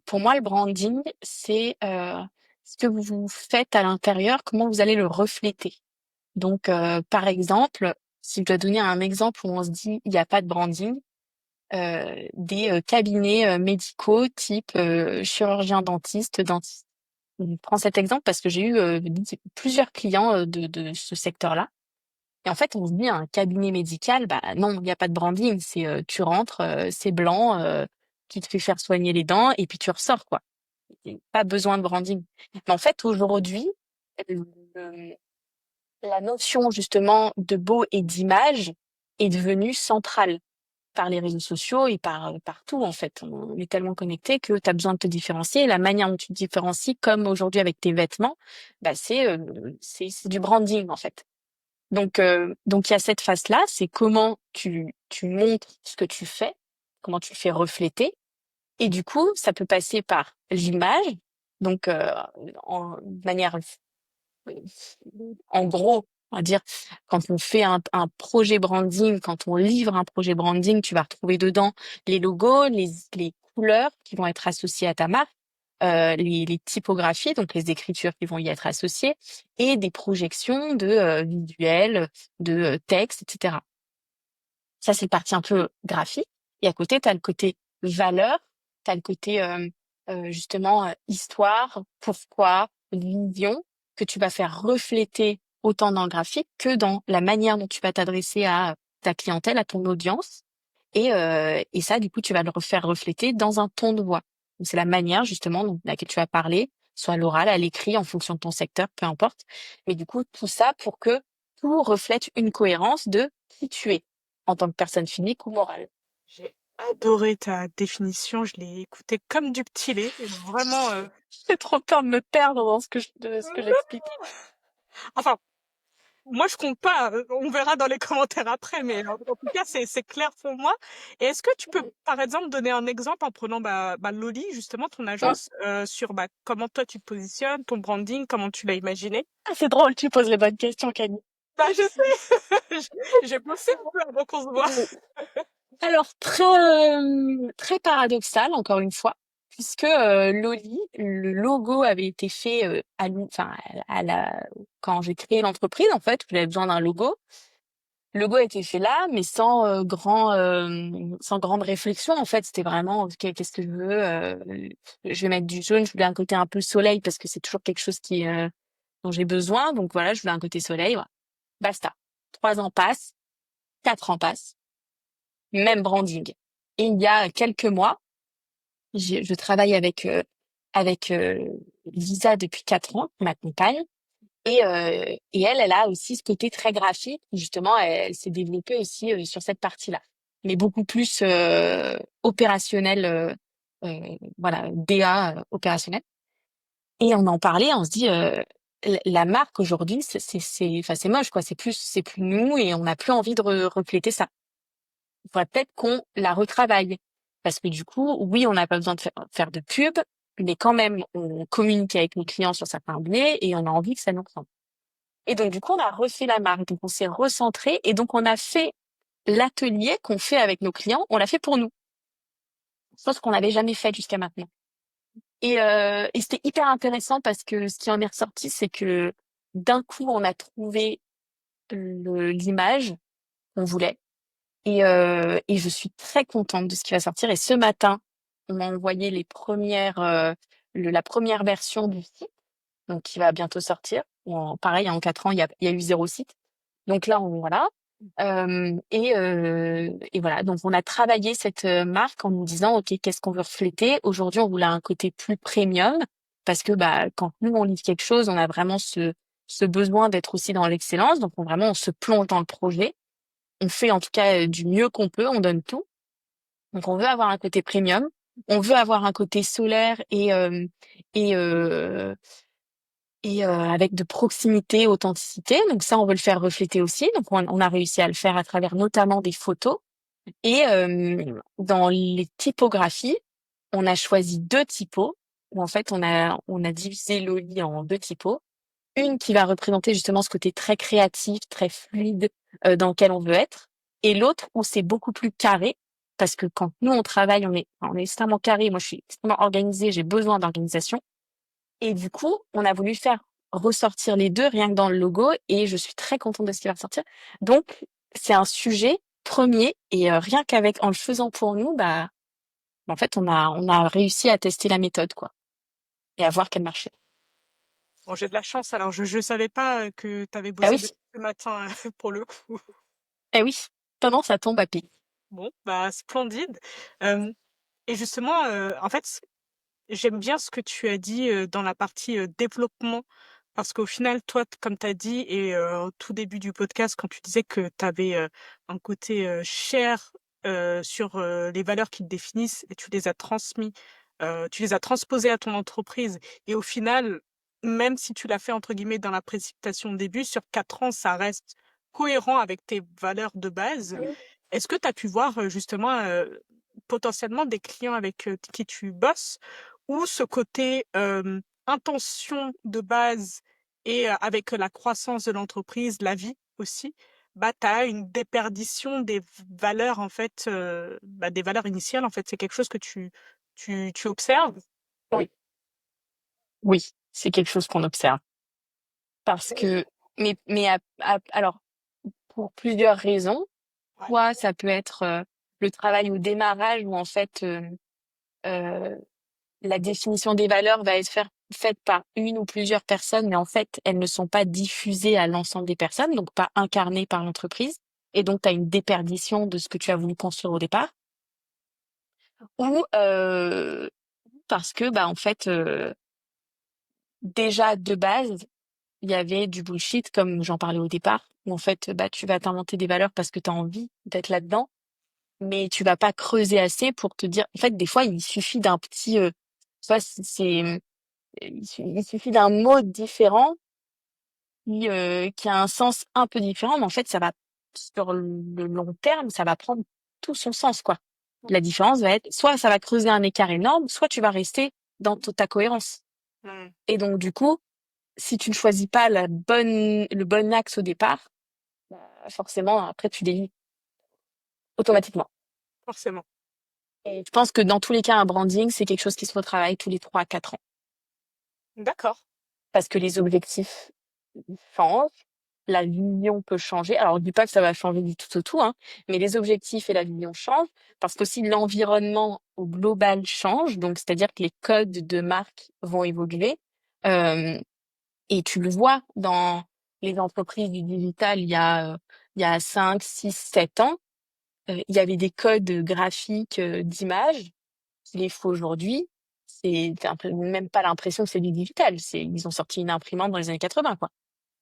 Pour moi, le branding, c'est ce que vous faites à l'intérieur, comment vous allez le refléter. Donc, par exemple, si je dois donner un exemple où on se dit il n'y a pas de branding, des cabinets médicaux type chirurgien dentiste, dentiste. Je prends cet exemple parce que j'ai eu plusieurs clients de ce secteur-là. Et en fait, on se dit un cabinet médical, bah non, il n'y a pas de branding. C'est tu rentres, c'est blanc, tu te fais faire soigner les dents et puis tu ressors quoi. Pas besoin de branding. Mais en fait, aujourd'hui, le- la notion justement de beau et d'image est devenue centrale par les réseaux sociaux et partout en fait. On est tellement connecté que tu as besoin de te différencier. Et la manière dont tu te différencies, comme aujourd'hui avec tes vêtements, bah c'est du branding en fait. Donc il y a cette phase-là, c'est comment tu montres ce que tu fais, comment tu le fais refléter. Et du coup, ça peut passer par l'image, donc en de manière en gros, on va dire, quand on fait un projet branding, quand on livre un projet branding, tu vas retrouver dedans les logos, les couleurs qui vont être associées à ta marque, les typographies, donc les écritures qui vont y être associées, et des projections de visuels, de texte, etc. Ça, c'est le parti un peu graphique. Et à côté, tu as le côté valeur, tu as le côté justement histoire, pourquoi, vision, que tu vas faire refléter autant dans le graphique que dans la manière dont tu vas t'adresser à ta clientèle, à ton audience. Et ça, du coup, tu vas le refaire refléter dans un ton de voix. Donc, c'est la manière justement dont laquelle tu vas parler, soit à l'oral, à l'écrit, en fonction de ton secteur, peu importe. Mais du coup, tout ça pour que tout reflète une cohérence de qui tu es en tant que personne physique ou morale. J'ai adoré ta définition, je l'ai écoutée comme du petit lait, vraiment, J'ai trop peur de me perdre dans ce que j'explique. enfin, moi, je compte pas. On verra dans les commentaires après, mais en tout cas, c'est clair pour moi. Et est-ce que tu peux, par exemple, donner un exemple en prenant Loli, justement, ton Hum. agence, sur comment toi tu te positionnes, ton branding, comment tu l'as imaginé? Ah, c'est drôle, tu poses les bonnes questions, Camille. Bah, je sais, j'ai bossé un peu avant qu'on se voit. Mm. Alors, très paradoxal, encore une fois, puisque Loli, le logo avait été fait enfin, quand j'ai créé l'entreprise, en fait, j'avais besoin d'un logo. Le logo a été fait là, mais sans grande réflexion. En fait, c'était vraiment, ok, qu'est-ce que je veux? Je vais mettre du jaune. Je voulais un côté un peu soleil parce que c'est toujours quelque chose dont j'ai besoin. Donc voilà, je voulais un côté soleil. Voilà. Basta. 3 ans passent, 4 ans passent, même branding. Et il y a quelques mois, je travaille avec Lisa depuis 4 ans, ma compagne. Et elle a aussi ce côté très graphique. Justement, elle s'est développée aussi sur cette partie-là, mais beaucoup plus opérationnel, voilà, DA opérationnel. Et on en parlait, on se dit, la marque aujourd'hui, enfin, c'est moche, quoi. C'est plus nous et on n'a plus envie de refléter ça. Il faudrait peut-être qu'on la retravaille. Parce que du coup, oui, on n'a pas besoin de faire de pub, mais quand même, on communique avec nos clients sur certains biais et on a envie que ça nous ressemble. Et donc, du coup, on a refait la marque. Donc, on s'est recentré et donc, on a fait l'atelier qu'on fait avec nos clients, on l'a fait pour nous. Chose qu'on n'avait jamais fait jusqu'à maintenant. Et c'était hyper intéressant parce que ce qui en est ressorti, c'est que d'un coup, on a trouvé l'image qu'on voulait. Et je suis très contente de ce qui va sortir. Et ce matin, on m'a envoyé la première version du site, donc qui va bientôt sortir. Pareil, en 4 ans, il y a eu 0 site. Donc là, voilà. Et voilà. Donc on a travaillé cette marque en nous disant, ok, qu'est-ce qu'on veut refléter? Aujourd'hui, on voulait un côté plus premium parce que bah quand nous on livre quelque chose, on a vraiment ce besoin d'être aussi dans l'excellence. Donc vraiment, on se plonge dans le projet. on fait en tout cas du mieux qu'on peut, on donne tout. Donc on veut avoir un côté premium, on veut avoir un côté solaire et euh, avec de proximité, authenticité. Donc ça, on veut le faire refléter aussi. Donc on a réussi à le faire à travers notamment des photos. Et dans les typographies, on a choisi deux typos. Où en fait, on a divisé l'OLI en deux typos. Une qui va représenter justement ce côté très créatif, très fluide dans lequel on veut être. Et l'autre où c'est beaucoup plus carré. Parce que quand nous, on travaille, on est extrêmement carré. Moi, je suis extrêmement organisée. J'ai besoin d'organisation. Et du coup, on a voulu faire ressortir les deux rien que dans le logo et je suis très contente de ce qui va ressortir. Donc, c'est un sujet premier et rien qu'avec en le faisant pour nous, bah en fait, on a réussi à tester la méthode quoi et à voir qu'elle marchait. Bon, j'ai de la chance, alors je savais pas que tu avais Ah bossé oui, depuis ce matin pour le coup. eh oui, pendant ça tombe à pic. Bon, bah splendide. Euh, et justement, en fait, j'aime bien ce que tu as dit dans la partie développement, parce qu'au final, toi, comme tu as dit, et au tout début du podcast, quand tu disais que tu avais un côté cher sur les valeurs qui te définissent, et tu les as transmis, tu les as transposées à ton entreprise, et au final, même si tu l'as fait entre guillemets dans la précipitation au début, sur 4 ans, ça reste cohérent avec tes valeurs de base. Est-ce que tu as pu voir justement potentiellement des clients avec qui tu bosses ou ce côté intention de base et avec la croissance de l'entreprise, la vie aussi, bah, tu as une déperdition des valeurs, en fait, bah, des valeurs initiales, en fait. C'est quelque chose que tu observes. Oui. Oui, c'est quelque chose qu'on observe parce que mais alors pour plusieurs raisons. Ouais. Soit ça peut être le travail au démarrage où en fait euh, la définition des valeurs va être faite par une ou plusieurs personnes, mais en fait, elles ne sont pas diffusées à l'ensemble des personnes, donc pas incarnées par l'entreprise. Et donc, tu as une déperdition de ce que tu as voulu construire au départ. Ou parce que, bah, en fait, déjà de base, il y avait du bullshit, comme j'en parlais au départ, où en fait, bah, tu vas t'inventer des valeurs parce que tu as envie d'être là-dedans, mais tu vas pas creuser assez pour te dire. En fait, des fois, il suffit d'un petit, tu vois, il suffit d'un mot différent qui a un sens un peu différent, mais en fait, ça va, sur le long terme, ça va prendre tout son sens, quoi. La différence va être, soit ça va creuser un écart énorme, soit tu vas rester dans ta cohérence. Mm, Et donc, du coup, si tu ne choisis pas le bon axe au départ, bah, forcément, après, tu dévies automatiquement. forcément. Et je pense que dans tous les cas, un branding, c'est quelque chose qui se retravaille tous les 3 à 4 ans. D'accord. Parce que les objectifs changent, la vision peut changer. Alors, je dis pas que ça va changer du tout au tout, hein, mais les objectifs et la vision changent parce qu'aussi l'environnement au global change. Donc, c'est-à-dire que les codes de marque vont évoluer. Euh, et tu le vois dans les entreprises du digital il y a 5, 6, 7 ans, il y avait des codes graphiques d'image qu'il faut aujourd'hui. T'as même pas l'impression que c'est du digital. Ils ont sorti une imprimante dans les années 80, quoi.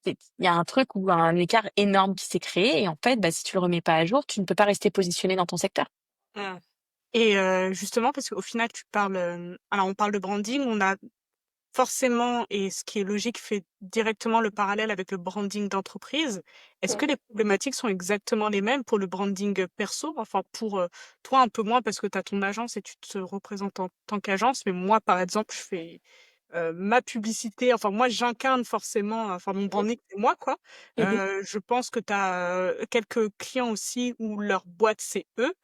Il y a un truc ou un écart énorme qui s'est créé et en fait, bah, si tu le remets pas à jour, tu ne peux pas rester positionné dans ton secteur. Mm. Et justement, parce qu'au final, tu parles, alors on parle de branding, on a forcément, et ce qui est logique, fait directement le parallèle avec le branding d'entreprise. Est-ce que les problématiques sont exactement les mêmes pour le branding perso? Enfin, pour toi, un peu moins parce que tu as ton agence et tu te représentes en tant qu'agence. Mais moi, par exemple, je fais ma publicité. Enfin, moi, j'incarne forcément, enfin, mon branding, c'est moi, quoi. Mhm. Je pense que tu as quelques clients aussi où leur boîte, c'est eux.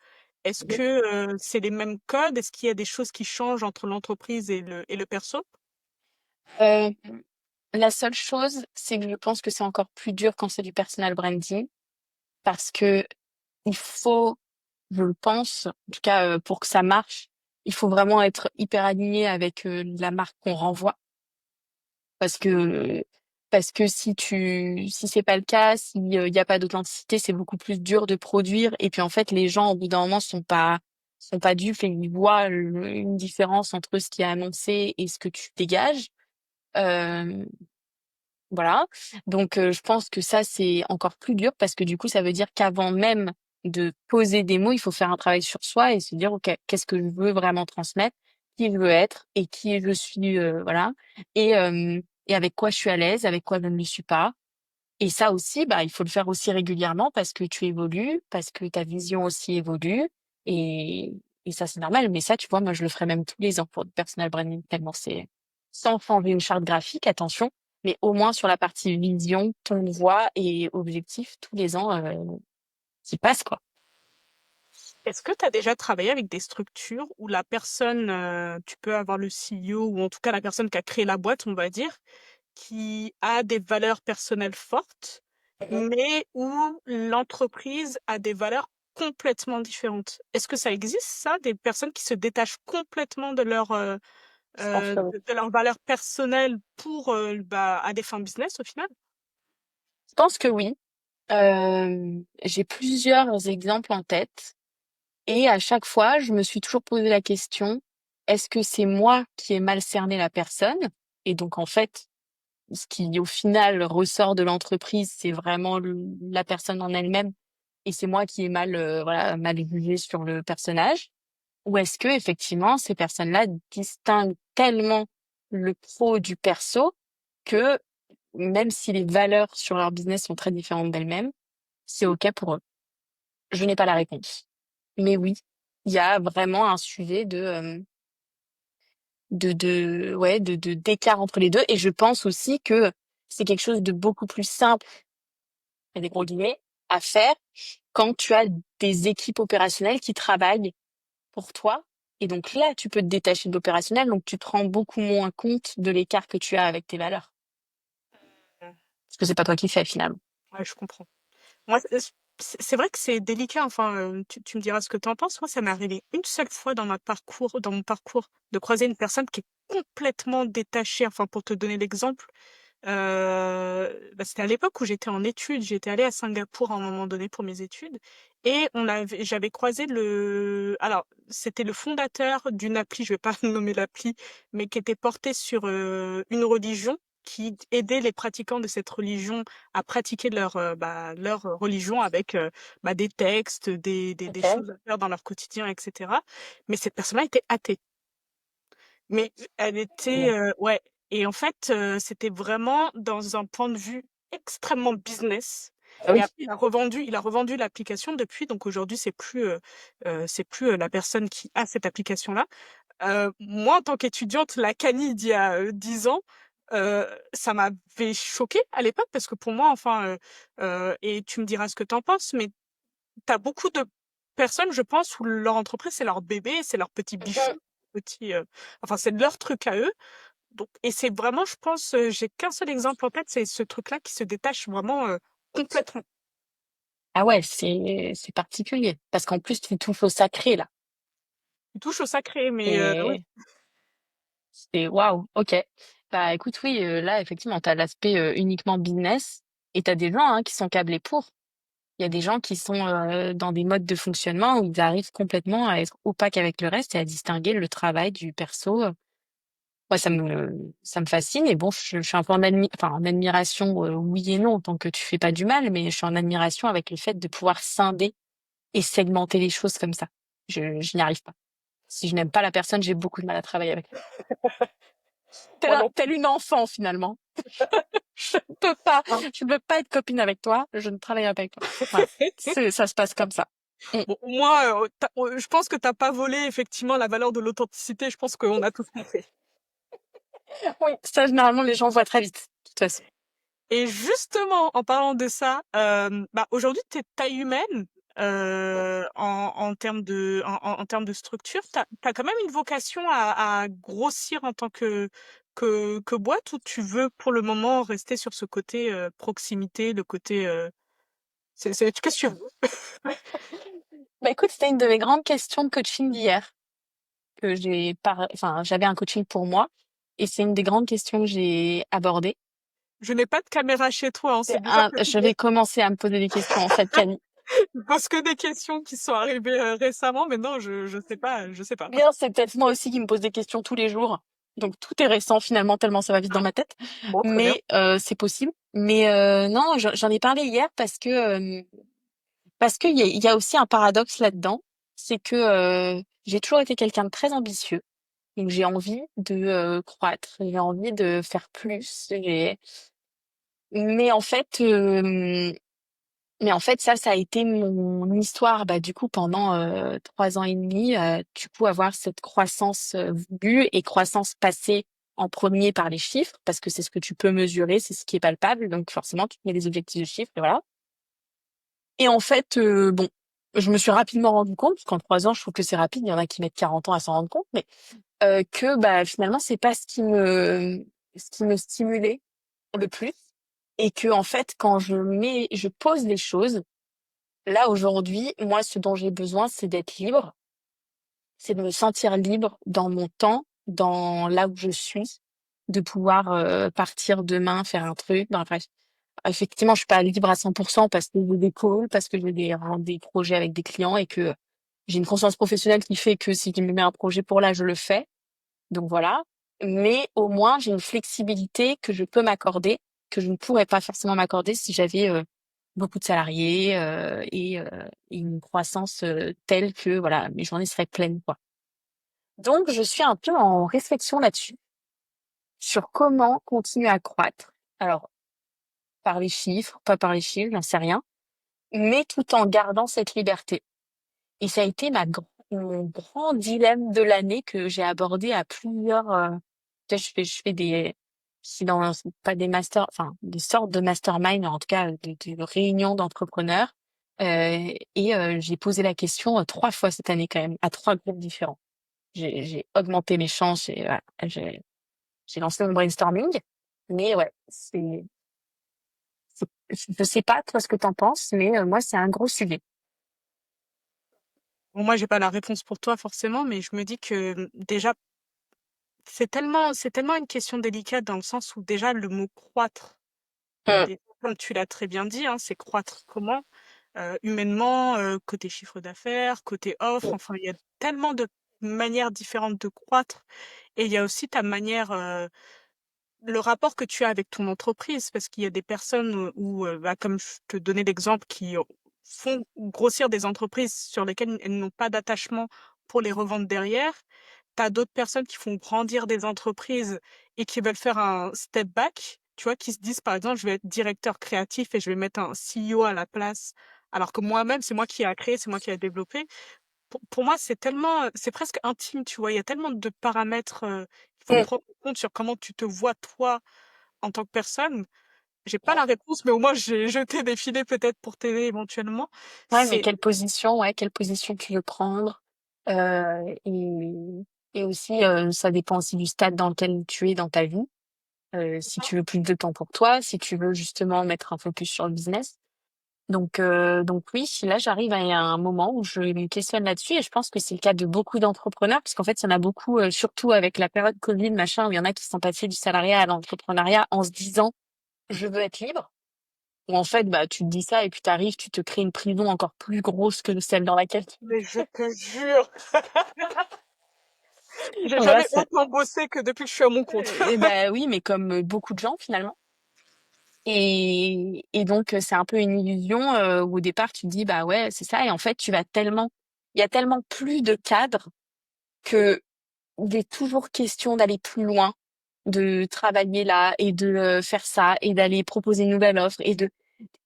Est-ce que c'est les mêmes codes? Est-ce qu'il y a des choses qui changent entre l'entreprise et le perso? Euh, la seule chose, c'est que je pense que c'est encore plus dur quand c'est du personal branding parce que il faut, je le pense, en tout cas pour que ça marche, il faut vraiment être hyper aligné avec la marque qu'on renvoie parce que si c'est pas le cas, s'il y a pas d'authenticité, c'est beaucoup plus dur de produire et puis en fait les gens au bout d'un moment sont pas dupes et ils voient une différence entre ce qui est annoncé et ce que tu dégages. Euh, Voilà. Donc, je pense que ça, c'est encore plus dur parce que du coup, ça veut dire qu'avant même de poser des mots, il faut faire un travail sur soi et se dire, OK, qu'est-ce que je veux vraiment transmettre, qui je veux être et qui je suis, voilà. Et avec quoi je suis à l'aise, avec quoi je ne le suis pas. Et ça aussi, bah, il faut le faire aussi régulièrement parce que tu évolues, parce que ta vision aussi évolue. Et, et ça, c'est normal. Mais ça, tu vois, moi, je le ferais même tous les ans pour le personal branding, tellement c'est sans changer une charte graphique, attention, mais au moins sur la partie vision, ton de voix et objectif, tous les ans, qui passent, quoi. Est-ce que tu as déjà travaillé avec des structures où la personne, tu peux avoir le CEO ou en tout cas la personne qui a créé la boîte, on va dire, qui a des valeurs personnelles fortes, mais où l'entreprise a des valeurs complètement différentes? Est-ce que ça existe, ça, des personnes qui se détachent complètement de Je pense que oui. de leurs valeurs personnelles pour, bah, à des fins business au final? Je pense que oui. J'ai plusieurs exemples en tête. Et à chaque fois, je me suis toujours posé la question, est-ce que c'est moi qui ai mal cerné la personne? Et donc, en fait, ce qui, au final, ressort de l'entreprise, c'est vraiment la personne en elle-même. Et c'est moi qui ai mal, voilà, mal jugé sur le personnage. Ou est-ce que, effectivement, ces personnes-là distinguent tellement le pro du perso que même si les valeurs sur leur business sont très différentes d'elles-mêmes, c'est OK pour eux. Je n'ai pas la réponse. Mais oui, il y a vraiment un sujet ouais, d'écart entre les deux. Et je pense aussi que c'est quelque chose de beaucoup plus simple, et des gros guillemets, à faire quand tu as des équipes opérationnelles qui travaillent pour toi. Et donc là, tu peux te détacher de l'opérationnel, donc tu te rends beaucoup moins compte de l'écart que tu as avec tes valeurs. Mmh. Parce que c'est pas toi qui fais finalement. Ouais, je comprends. Moi, c'est vrai que c'est délicat. Enfin, tu me diras ce que tu en penses. Moi, ça m'est arrivé une seule fois dans mon parcours, de croiser une personne qui est complètement détachée. Enfin, pour te donner l'exemple, bah, c'était à l'époque où j'étais en études. J'étais allée à Singapour à un moment donné pour mes études, et j'avais croisé alors, c'était le fondateur d'une appli. Je vais pas nommer l'appli, mais qui était portée sur une religion, qui aidait les pratiquants de cette religion à pratiquer leur religion avec bah, des textes, des Ok. choses à faire dans leur quotidien, etc. Mais cette personne-là était athée. Mais elle était, ouais. Et en fait, c'était vraiment dans un point de vue extrêmement business. Ah Et oui. après, il a revendu l'application depuis. Donc aujourd'hui, c'est plus la personne qui a cette application-là. Moi, en tant qu'étudiante, la Cani d'il y a 10 ans, ça m'avait choquée à l'époque parce que pour moi, enfin, et tu me diras ce que tu en penses, mais tu as beaucoup de personnes, je pense, où leur entreprise, c'est leur bébé, c'est leur petit bichon, Mhm. petit, enfin, c'est leur truc à eux. Donc, et c'est vraiment, je pense, j'ai qu'un seul exemple en tête, c'est ce truc-là qui se détache vraiment complètement. Ah ouais, c'est particulier. Parce qu'en plus, tu touches au sacré, là. Il touche au sacré, mais oui. Et c'est waouh, ok. Bah écoute, oui, là, effectivement, tu as l'aspect uniquement business et tu as des gens hein, qui sont câblés pour. Il y a des gens qui sont dans des modes de fonctionnement où ils arrivent complètement à être opaques avec le reste et à distinguer le travail du perso. Moi, ça me fascine. Et bon, je suis un peu en admiration, oui et non, tant que tu fais pas du mal, mais je suis en admiration avec le fait de pouvoir scinder et segmenter les choses comme ça. Je n'y arrive pas. Si je n'aime pas la personne, j'ai beaucoup de mal à travailler avec elle. Moi non Telle plus. une enfant, finalement. Je ne peux pas être copine avec toi, je ne travaillerai pas avec toi. Voilà. Ça se passe comme ça. Mm. Bon, au moins, je pense que t'as pas volé effectivement la valeur de l'authenticité. Je pense qu'on a tous compris. Oui. Ça, généralement, les gens voient très vite, de toute façon. Et justement, en parlant de ça, bah, aujourd'hui, t'es taille humaine, en termes en termes de structure. T'as quand même une vocation à grossir en tant que boîte, ou tu veux pour le moment rester sur ce côté proximité, le côté... qu'est-ce que tu veux? Bah écoute, c'était une de mes grandes questions de coaching d'hier, que enfin, j'avais un coaching pour moi, et c'est une des grandes questions que j'ai abordées. Je n'ai pas de caméra chez toi, hein, c'est bizarre que Je vais commencer à me poser des questions, en fait, Camille. je pose que des questions qui sont arrivées récemment, mais non, je sais pas, je sais pas. Bien, c'est peut-être moi aussi qui me pose des questions tous les jours. Donc tout est récent finalement, tellement ça va vite dans ma tête. Bon, très bien. Mais c'est possible. Mais non, j'en ai parlé hier parce qu'il y a aussi un paradoxe là-dedans. C'est que j'ai toujours été quelqu'un de très ambitieux. Donc j'ai envie de croître, j'ai envie de faire plus. Mais en fait, ça a été mon histoire. Bah, du coup, pendant 3 ans et demi, du coup, avoir cette croissance voulue et croissance passée en premier par les chiffres, parce que c'est ce que tu peux mesurer, c'est ce qui est palpable. Donc, forcément, tu te mets des objectifs de chiffres, et voilà. Et en fait, bon, je me suis rapidement rendu compte, parce qu'en 3 ans, je trouve que c'est rapide. Il y en a qui mettent 40 ans à s'en rendre compte, mais que bah finalement, c'est pas ce qui me stimulait le plus, et que en fait, quand je pose les choses. Là, aujourd'hui, moi, ce dont j'ai besoin, c'est d'être libre, c'est de me sentir libre dans mon temps, dans là où je suis, de pouvoir partir demain, faire un truc. Non, bref, effectivement, je suis pas libre à 100% parce que j'ai des calls, parce que j'ai des projets avec des clients et que j'ai une conscience professionnelle qui fait que si je me mets un projet pour là, je le fais. Donc voilà. Mais au moins, j'ai une flexibilité que je peux m'accorder, que je ne pourrais pas forcément m'accorder si j'avais beaucoup de salariés et une croissance telle que voilà, mes journées seraient pleines, quoi. Donc, je suis un peu en réflexion là-dessus, sur comment continuer à croître. Alors, par les chiffres, pas par les chiffres, j'en sais rien, mais tout en gardant cette liberté. Et ça a été mon grand dilemme de l'année que j'ai abordé à plusieurs. Tu sais, je fais c'est dans pas des masters, enfin des sortes de mastermind, en tout cas de réunions d'entrepreneurs. J'ai posé la question 3 fois cette année quand même à 3 groupes différents. J'ai augmenté mes chances et voilà, j'ai lancé mon brainstorming. Mais ouais, je sais pas toi ce que t'en penses, mais moi c'est un gros sujet. Bon, moi, j'ai pas la réponse pour toi forcément, mais je me dis que déjà, c'est tellement une question délicate dans le sens où déjà le mot croître, Mm. comme tu l'as très bien dit, hein, c'est croître comment? Humainement, côté chiffre d'affaires, côté offre, enfin, il y a tellement de manières différentes de croître. Et il y a aussi ta manière, le rapport que tu as avec ton entreprise, parce qu'il y a des personnes bah, comme je te donnais l'exemple, qui font grossir des entreprises sur lesquelles elles n'ont pas d'attachement pour les revendre derrière. Tu as d'autres personnes qui font grandir des entreprises et qui veulent faire un step back, tu vois, qui se disent, par exemple, je vais être directeur créatif et je vais mettre un CEO à la place, alors que moi-même, c'est moi qui ai créé, c'est moi qui ai développé. Pour moi, c'est tellement, c'est presque intime, tu vois. Il y a tellement de paramètres qu'il faut Mm. prendre en compte sur comment tu te vois toi en tant que personne. J'ai pas la réponse, mais au moins j'ai jeté des filets peut-être pour t'aider éventuellement. Ouais, mais C'est quelle position tu veux prendre et aussi ça dépend aussi du stade dans lequel tu es dans ta vie. Si tu veux plus de temps pour toi, si tu veux justement mettre un focus sur le business. Donc oui, là j'arrive à un moment où je me questionne là-dessus et je pense que c'est le cas de beaucoup d'entrepreneurs parce qu'en fait il y en a beaucoup, surtout avec la période Covid machin, où il y en a qui sont passés du salariat à l'entrepreneuriat en se disant je veux être libre. Ou en fait, bah, tu te dis ça et puis t'arrives, tu te crées une prison encore plus grosse que celle dans laquelle tu Mais je te jure, j'ai Voilà, jamais c'est autant bossé que depuis que je suis à mon compte. bah oui, mais comme beaucoup de gens finalement. Et donc c'est un peu une illusion où au départ tu te dis bah ouais c'est ça et en fait il y a tellement plus de cadres que il est toujours question d'aller plus loin, de travailler là et de faire ça et d'aller proposer une nouvelle offre et de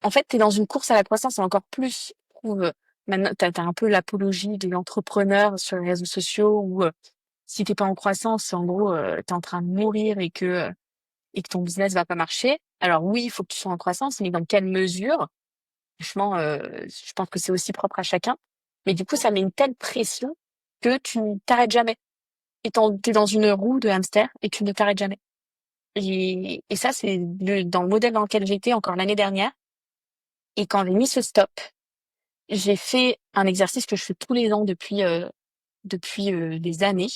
en fait t'es dans une course à la croissance et encore plus je trouve maintenant t'as un peu l'apologie de l'entrepreneur sur les réseaux sociaux où si t'es pas en croissance en gros t'es en train de mourir et que ton business va pas marcher. Alors oui, il faut que tu sois en croissance, mais dans quelle mesure? Franchement, je pense que c'est aussi propre à chacun. Mais du coup, ça met une telle pression que tu ne t'arrêtes jamais. Et t'es dans une roue de hamster et tu ne t'arrêtes jamais. Et ça, c'est dans le modèle dans lequel j'étais encore l'année dernière. Et quand j'ai mis ce stop, j'ai fait un exercice que je fais tous les ans depuis des années,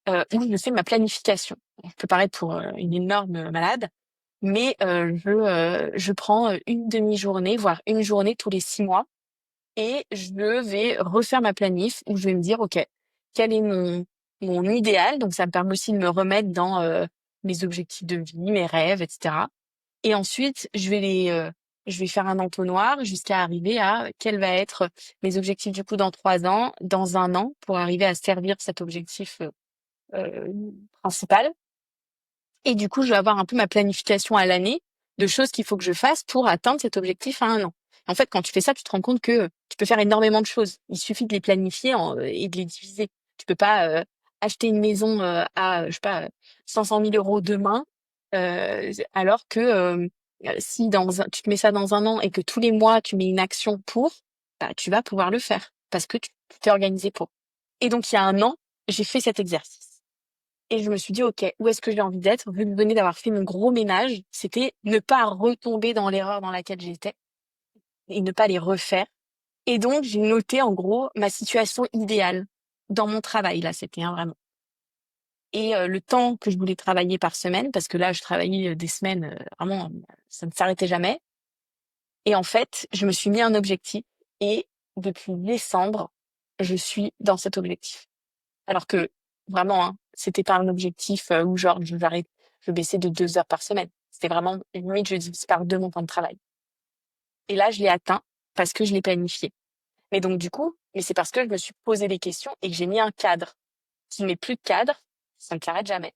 où je fais ma planification. Je peux paraître pour une énorme malade, mais je prends une demi-journée, voire une journée tous les 6 mois, et je vais refaire ma planif où je vais me dire, ok, quel est mon idéal. Donc, ça me permet aussi de me remettre dans mes objectifs de vie, mes rêves, etc. Et ensuite, je vais faire un entonnoir jusqu'à arriver à quel va être mes objectifs du coup dans 3 ans, dans un an, pour arriver à servir cet objectif euh, principal. Et du coup, je vais avoir un peu ma planification à l'année de choses qu'il faut que je fasse pour atteindre cet objectif à un an. En fait, quand tu fais ça, tu te rends compte que tu peux faire énormément de choses. Il suffit de les planifier et de les diviser. Tu peux pas acheter une maison à, je sais pas, 500 000 euros demain, alors que si tu te mets ça dans un an et que tous les mois, tu mets une action pour, bah, tu vas pouvoir le faire parce que tu t'es organisé pour. Et donc, il y a un an, j'ai fait cet exercice. Et je me suis dit, OK, où est-ce que j'ai envie d'être? Vu que je venais d'avoir fait mon gros ménage, c'était ne pas retomber dans l'erreur dans laquelle j'étais et ne pas les refaire. Et donc, j'ai noté, en gros, ma situation idéale dans mon travail, là, c'était vraiment. Et le temps que je voulais travailler par semaine, parce que là, je travaillais des semaines, vraiment, ça ne s'arrêtait jamais. Et en fait, je me suis mis un objectif et depuis décembre, je suis dans cet objectif. Alors que vraiment, hein, c'était pas un objectif où genre je baissais de 2 heures par semaine. C'était vraiment limite je divise par deux mon temps de travail. Et là, je l'ai atteint parce que je l'ai planifié. Mais donc du coup, mais c'est parce que je me suis posé des questions et que j'ai mis un cadre. Si je mets plus de cadre, ça ne s'arrête jamais.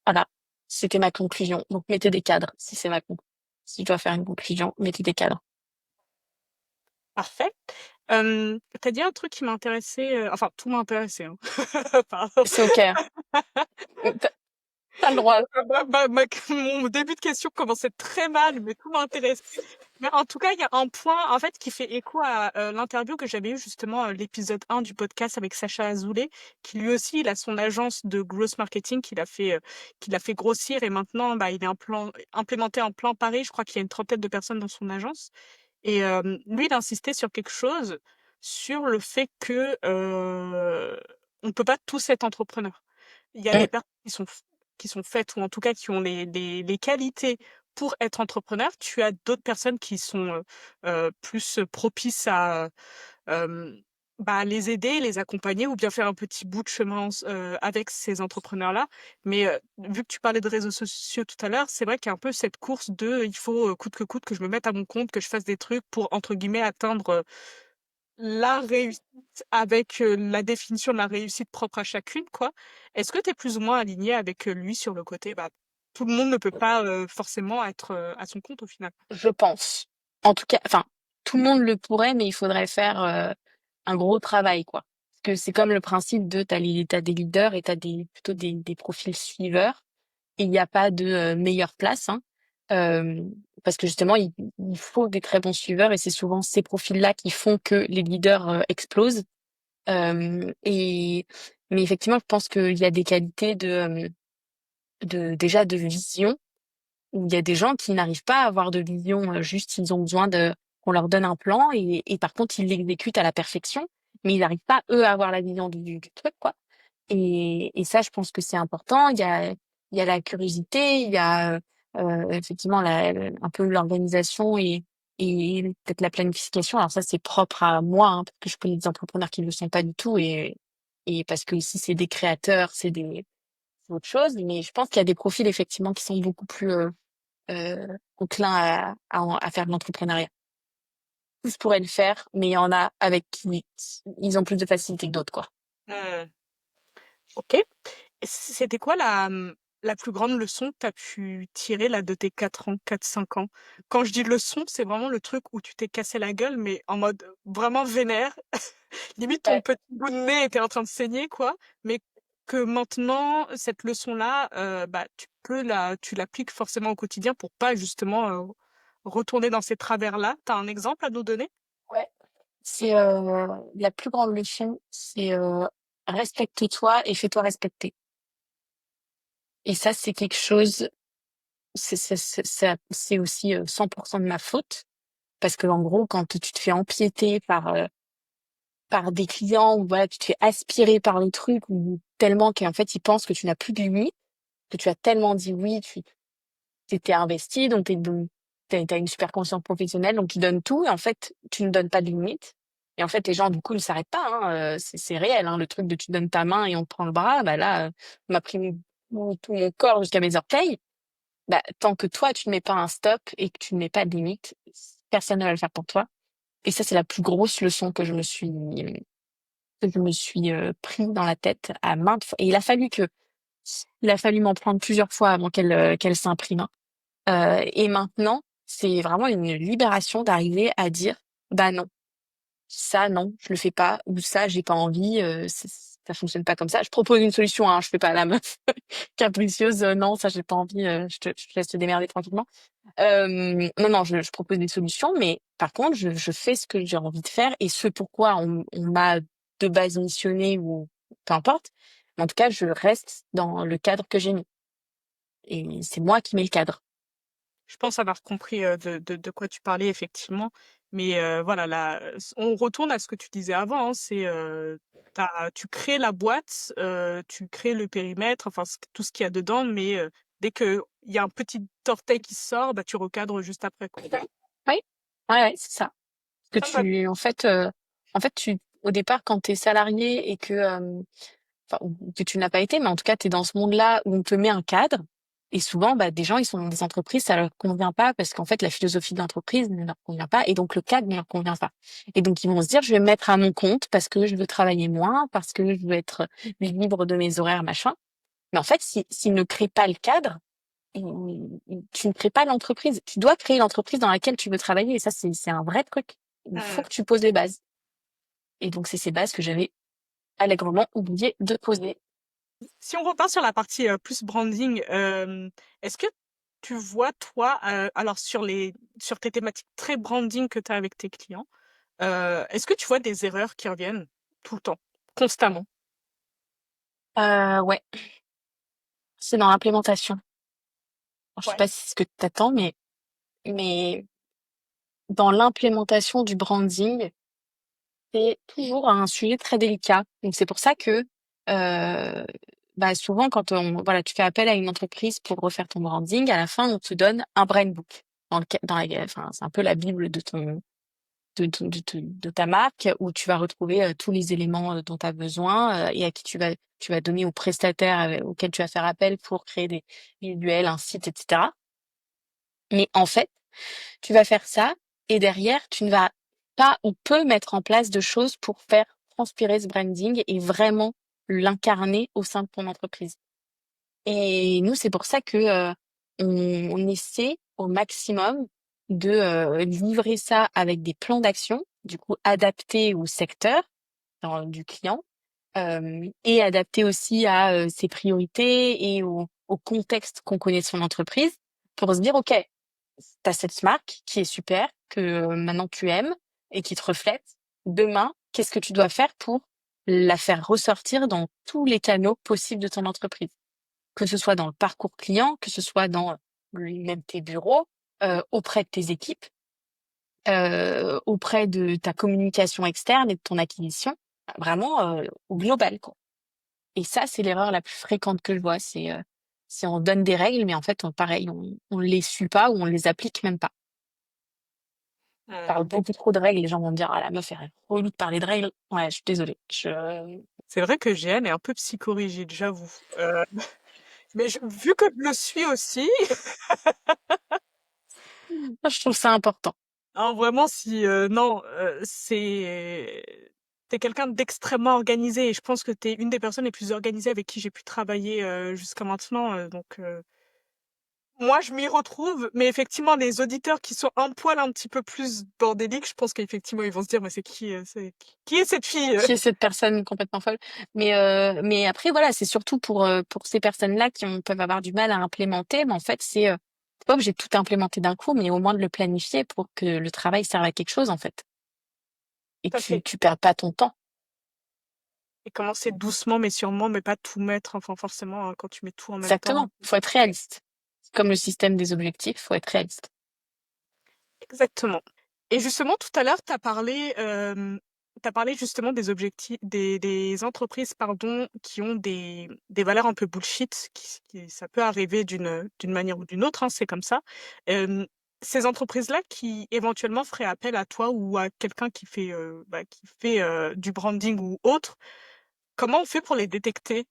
Voilà, c'était ma conclusion. Donc mettez des cadres si c'est ma conclusion. Si je dois faire une conclusion, mettez des cadres. Parfait. Tu dit un truc qui m'intéressait, enfin tout m'a intéressé, hein. Pardon. C'est ok, hein. T'as le droit. Mon début de question commençait très mal, mais tout m'a intéressé. Mais en tout cas, il y a un point en fait qui fait écho à l'interview que j'avais eue justement l'épisode 1 du podcast avec Sacha Azoulay, qui lui aussi il a son agence de growth marketing qu'il a fait grossir et maintenant bah, il est implémenté en plan Paris. Je crois qu'il y a une trentaine de personnes dans son agence. Et lui, il insistait sur quelque chose, sur le fait que on ne peut pas tous être entrepreneurs. Il y a Mm. des personnes qui sont faites, ou en tout cas qui ont les qualités pour être entrepreneurs. Tu as d'autres personnes qui sont plus propices à euh, bah, les aider, les accompagner, ou bien faire un petit bout de chemin avec ces entrepreneurs-là. Mais vu que tu parlais de réseaux sociaux tout à l'heure, c'est vrai qu'il y a un peu cette course de il faut coûte que coûte que je me mette à mon compte, que je fasse des trucs pour, entre guillemets, atteindre la réussite avec la définition de la réussite propre à chacune, quoi. Est-ce que tu es plus ou moins aligné avec lui sur le côté, bah, tout le monde ne peut pas forcément être à son compte au final? Je pense. En tout cas, enfin, tout le monde le pourrait, mais il faudrait faire un gros travail, quoi. Parce que c'est comme le principe de t'as des leaders et t'as plutôt des profils suiveurs. Et il n'y a pas de meilleure place, hein. Euh, Parce que justement, il faut des très bons suiveurs et c'est souvent ces profils-là qui font que les leaders explosent. Et mais effectivement, je pense qu'il y a des qualités déjà de vision où il y a des gens qui n'arrivent pas à avoir de vision, juste ils ont besoin de qu'on leur donne un plan et par contre ils l'exécutent à la perfection, mais ils n'arrivent pas eux à avoir la vision du truc quoi. Et ça je pense que c'est important. Il y a la curiosité, il y a effectivement un peu l'organisation et peut-être la planification. Alors ça c'est propre à moi hein, parce que je connais des entrepreneurs qui ne le sont pas du tout et parce que ici c'est des créateurs, c'est autre chose, mais je pense qu'il y a des profils effectivement qui sont beaucoup plus enclin à faire de l'entrepreneuriat. Tous pourraient le faire, mais il y en a avec qui ils ont plus de facilité que d'autres, quoi. Hmm. Ok. Et c'était quoi la plus grande leçon que tu as pu tirer là de tes 4 ans, 4 5 ans? Quand je dis leçon, c'est vraiment le truc où tu t'es cassé la gueule, mais en mode vraiment vénère. Limite, ton Ouais. petit bout de nez était en train de saigner, quoi. Mais que maintenant, cette leçon-là, bah, tu l'appliques forcément au quotidien pour pas justement retourner dans ces travers-là. T'as un exemple à nous donner? Ouais. C'est la plus grande leçon, c'est respecte-toi et fais-toi respecter. Et ça, c'est quelque chose, c'est aussi 100% de ma faute. Parce que en gros, quand tu te fais empiéter par des clients ou voilà, tu te fais aspirer par le truc ou tellement qu'en fait, ils pensent que tu n'as plus de limite, que tu as tellement dit oui, t'es investi, donc t'as une super conscience professionnelle, donc tu donnes tout, et en fait, tu ne donnes pas de limite. Et en fait, les gens, du coup, ne s'arrêtent pas, hein, c'est réel, hein, le truc de tu donnes ta main et on te prend le bras, bah là, on m'a pris tout mon corps jusqu'à mes orteils. Bah, tant que toi, tu ne mets pas un stop et que tu ne mets pas de limite, personne ne va le faire pour toi. Et ça, c'est la plus grosse leçon que je me suis pris dans la tête à maintes fois. Et il a fallu m'en prendre plusieurs fois avant qu'elle s'imprime, hein. Et maintenant, c'est vraiment une libération d'arriver à dire, bah non, ça non, je le fais pas, ou ça j'ai pas envie, ça fonctionne pas comme ça. Je propose une solution, hein, je fais pas la meuf capricieuse, non, ça j'ai pas envie, je te laisse te démerder tranquillement. Non, non, je propose des solutions, mais par contre, je fais ce que j'ai envie de faire et ce pourquoi on m'a de base missionné ou peu importe. Mais en tout cas, je reste dans le cadre que j'ai mis. Et c'est moi qui mets le cadre. Je pense avoir compris de quoi tu parlais, effectivement. Mais voilà, là, on retourne à ce que tu disais avant, hein, c'est tu crées la boîte, tu crées le périmètre, enfin tout ce qu'il y a dedans, mais dès qu'il y a un petit orteil qui sort, bah, tu recadres juste après, quoi. Oui, ouais, ouais, c'est ça. Que Ça me va. en fait, au départ, quand tu es salarié et que, enfin, ou que tu ne l'as pas été, mais en tout cas, tu es dans ce monde-là où on te met un cadre. Et souvent, bah, des gens, ils sont dans des entreprises, ça leur convient pas parce qu'en fait, la philosophie de l'entreprise ne leur convient pas et donc le cadre ne leur convient pas. Et donc, ils vont se dire, je vais me mettre à mon compte parce que je veux travailler moins, parce que je veux être libre de mes horaires, machin. Mais en fait, s'ils ne créent pas le cadre, tu ne crées pas l'entreprise. Tu dois créer l'entreprise dans laquelle tu veux travailler. Et ça, c'est un vrai truc. Il faut que tu poses les bases. Et donc, c'est ces bases que j'avais allègrement oublié de poser. Si on repart sur la partie plus branding, est-ce que tu vois, toi, alors sur tes thématiques très branding que tu as avec tes clients, est-ce que tu vois des erreurs qui reviennent tout le temps, constamment? Ouais, c'est dans l'implémentation. Alors, je sais Ouais. pas si c'est ce que tu attends, mais dans l'implémentation du branding, c'est toujours un sujet très délicat. Donc, c'est pour ça que, euh, bah, souvent, quand voilà, tu fais appel à une entreprise pour refaire ton branding, à la fin, on te donne un brand book. Enfin, c'est un peu la bible de ta marque où tu vas retrouver tous les éléments dont tu as besoin et à qui tu vas donner aux prestataires auxquels tu vas faire appel pour créer des visuels, un site, etc. Mais en fait, tu vas faire ça et derrière, tu ne vas pas ou peu mettre en place de choses pour faire transpirer ce branding et vraiment l'incarner au sein de ton entreprise. Et nous, c'est pour ça que on essaie au maximum de livrer ça avec des plans d'action, du coup adaptés au secteur du client et adaptés aussi à ses priorités et au contexte qu'on connaît de son entreprise pour se dire, OK, tu as cette marque qui est super, que maintenant tu aimes et qui te reflète. Demain, qu'est-ce que tu dois faire pour la faire ressortir dans tous les canaux possibles de ton entreprise? Que ce soit dans le parcours client, que ce soit dans même tes bureaux, auprès de tes équipes, auprès de ta communication externe et de ton acquisition, vraiment au global, quoi. Et ça, c'est l'erreur la plus fréquente que je vois, c'est on donne des règles, mais en fait, pareil, on les suit pas ou on les applique même pas. On parle beaucoup trop de règles, les gens vont me dire, ah la meuf, elle est relou de parler de règles. Ouais, je suis désolée. C'est vrai que GN est un peu psychorigide, j'avoue. Mais vu que je le suis aussi, Je trouve ça important. hein, vraiment, si non, t'es quelqu'un d'extrêmement organisé et je pense que t'es une des personnes les plus organisées avec qui j'ai pu travailler jusqu'à maintenant. Donc moi, je m'y retrouve, mais effectivement, les auditeurs qui sont un poil un petit peu plus bordéliques, je pense qu'effectivement, ils vont se dire, mais c'est qui, qui est cette fille? Qui est cette personne complètement folle. Mais après, voilà, c'est surtout pour ces personnes-là peuvent avoir du mal à implémenter. Mais en fait, t'es pas obligé de tout implémenter d'un coup, mais au moins de le planifier pour que le travail serve à quelque chose, en fait. Et Tout que à tu, fait. tu perds pas ton temps. Et commencer doucement, mais sûrement, mais pas tout mettre, enfin forcément, quand tu mets tout en même temps. Exactement. Faut être réaliste. Comme le système des objectifs, faut être réaliste. Exactement. Et justement, tout à l'heure, t'as parlé justement des objectifs, des entreprises, pardon, qui ont des valeurs un peu bullshit, ça peut arriver d'une manière ou d'une autre, hein, c'est comme ça. Euh, ces entreprises-là qui éventuellement feraient appel à toi ou à quelqu'un qui fait du branding ou autre, comment on fait pour les détecter?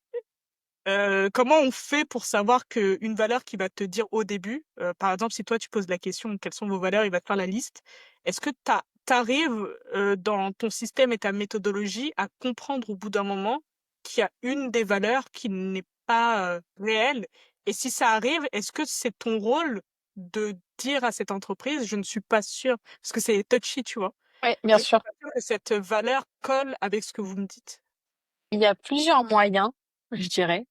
Comment on fait pour savoir qu'une valeur qui va te dire au début, par exemple, si toi tu poses la question quelles sont vos valeurs, il va te faire la liste. Est-ce que tu arrives dans ton système et ta méthodologie à comprendre au bout d'un moment qu'il y a une des valeurs qui n'est pas réelle? Et si ça arrive, est-ce que c'est ton rôle de dire à cette entreprise, je ne suis pas sûre, parce que c'est touchy, tu vois, Ouais, bien je ne suis sûr. pas sûre que cette valeur colle avec ce que vous me dites. Il y a plusieurs moyens, je dirais.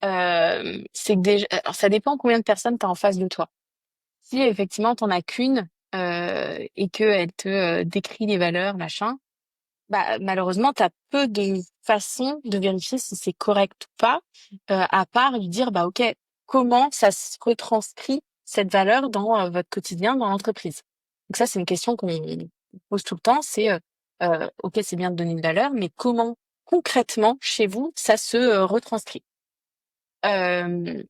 C'est que déjà, alors ça dépend combien de personnes tu as en face de toi. Si effectivement t'en as qu'une et qu'elle te décrit les valeurs, machin, bah malheureusement t'as peu de façons de vérifier si c'est correct ou pas, à part lui dire bah ok, comment ça se retranscrit cette valeur dans votre quotidien dans l'entreprise. Donc ça c'est une question qu'on pose tout le temps, c'est ok c'est bien de donner une valeur, mais comment concrètement chez vous ça se retranscrit. Euh,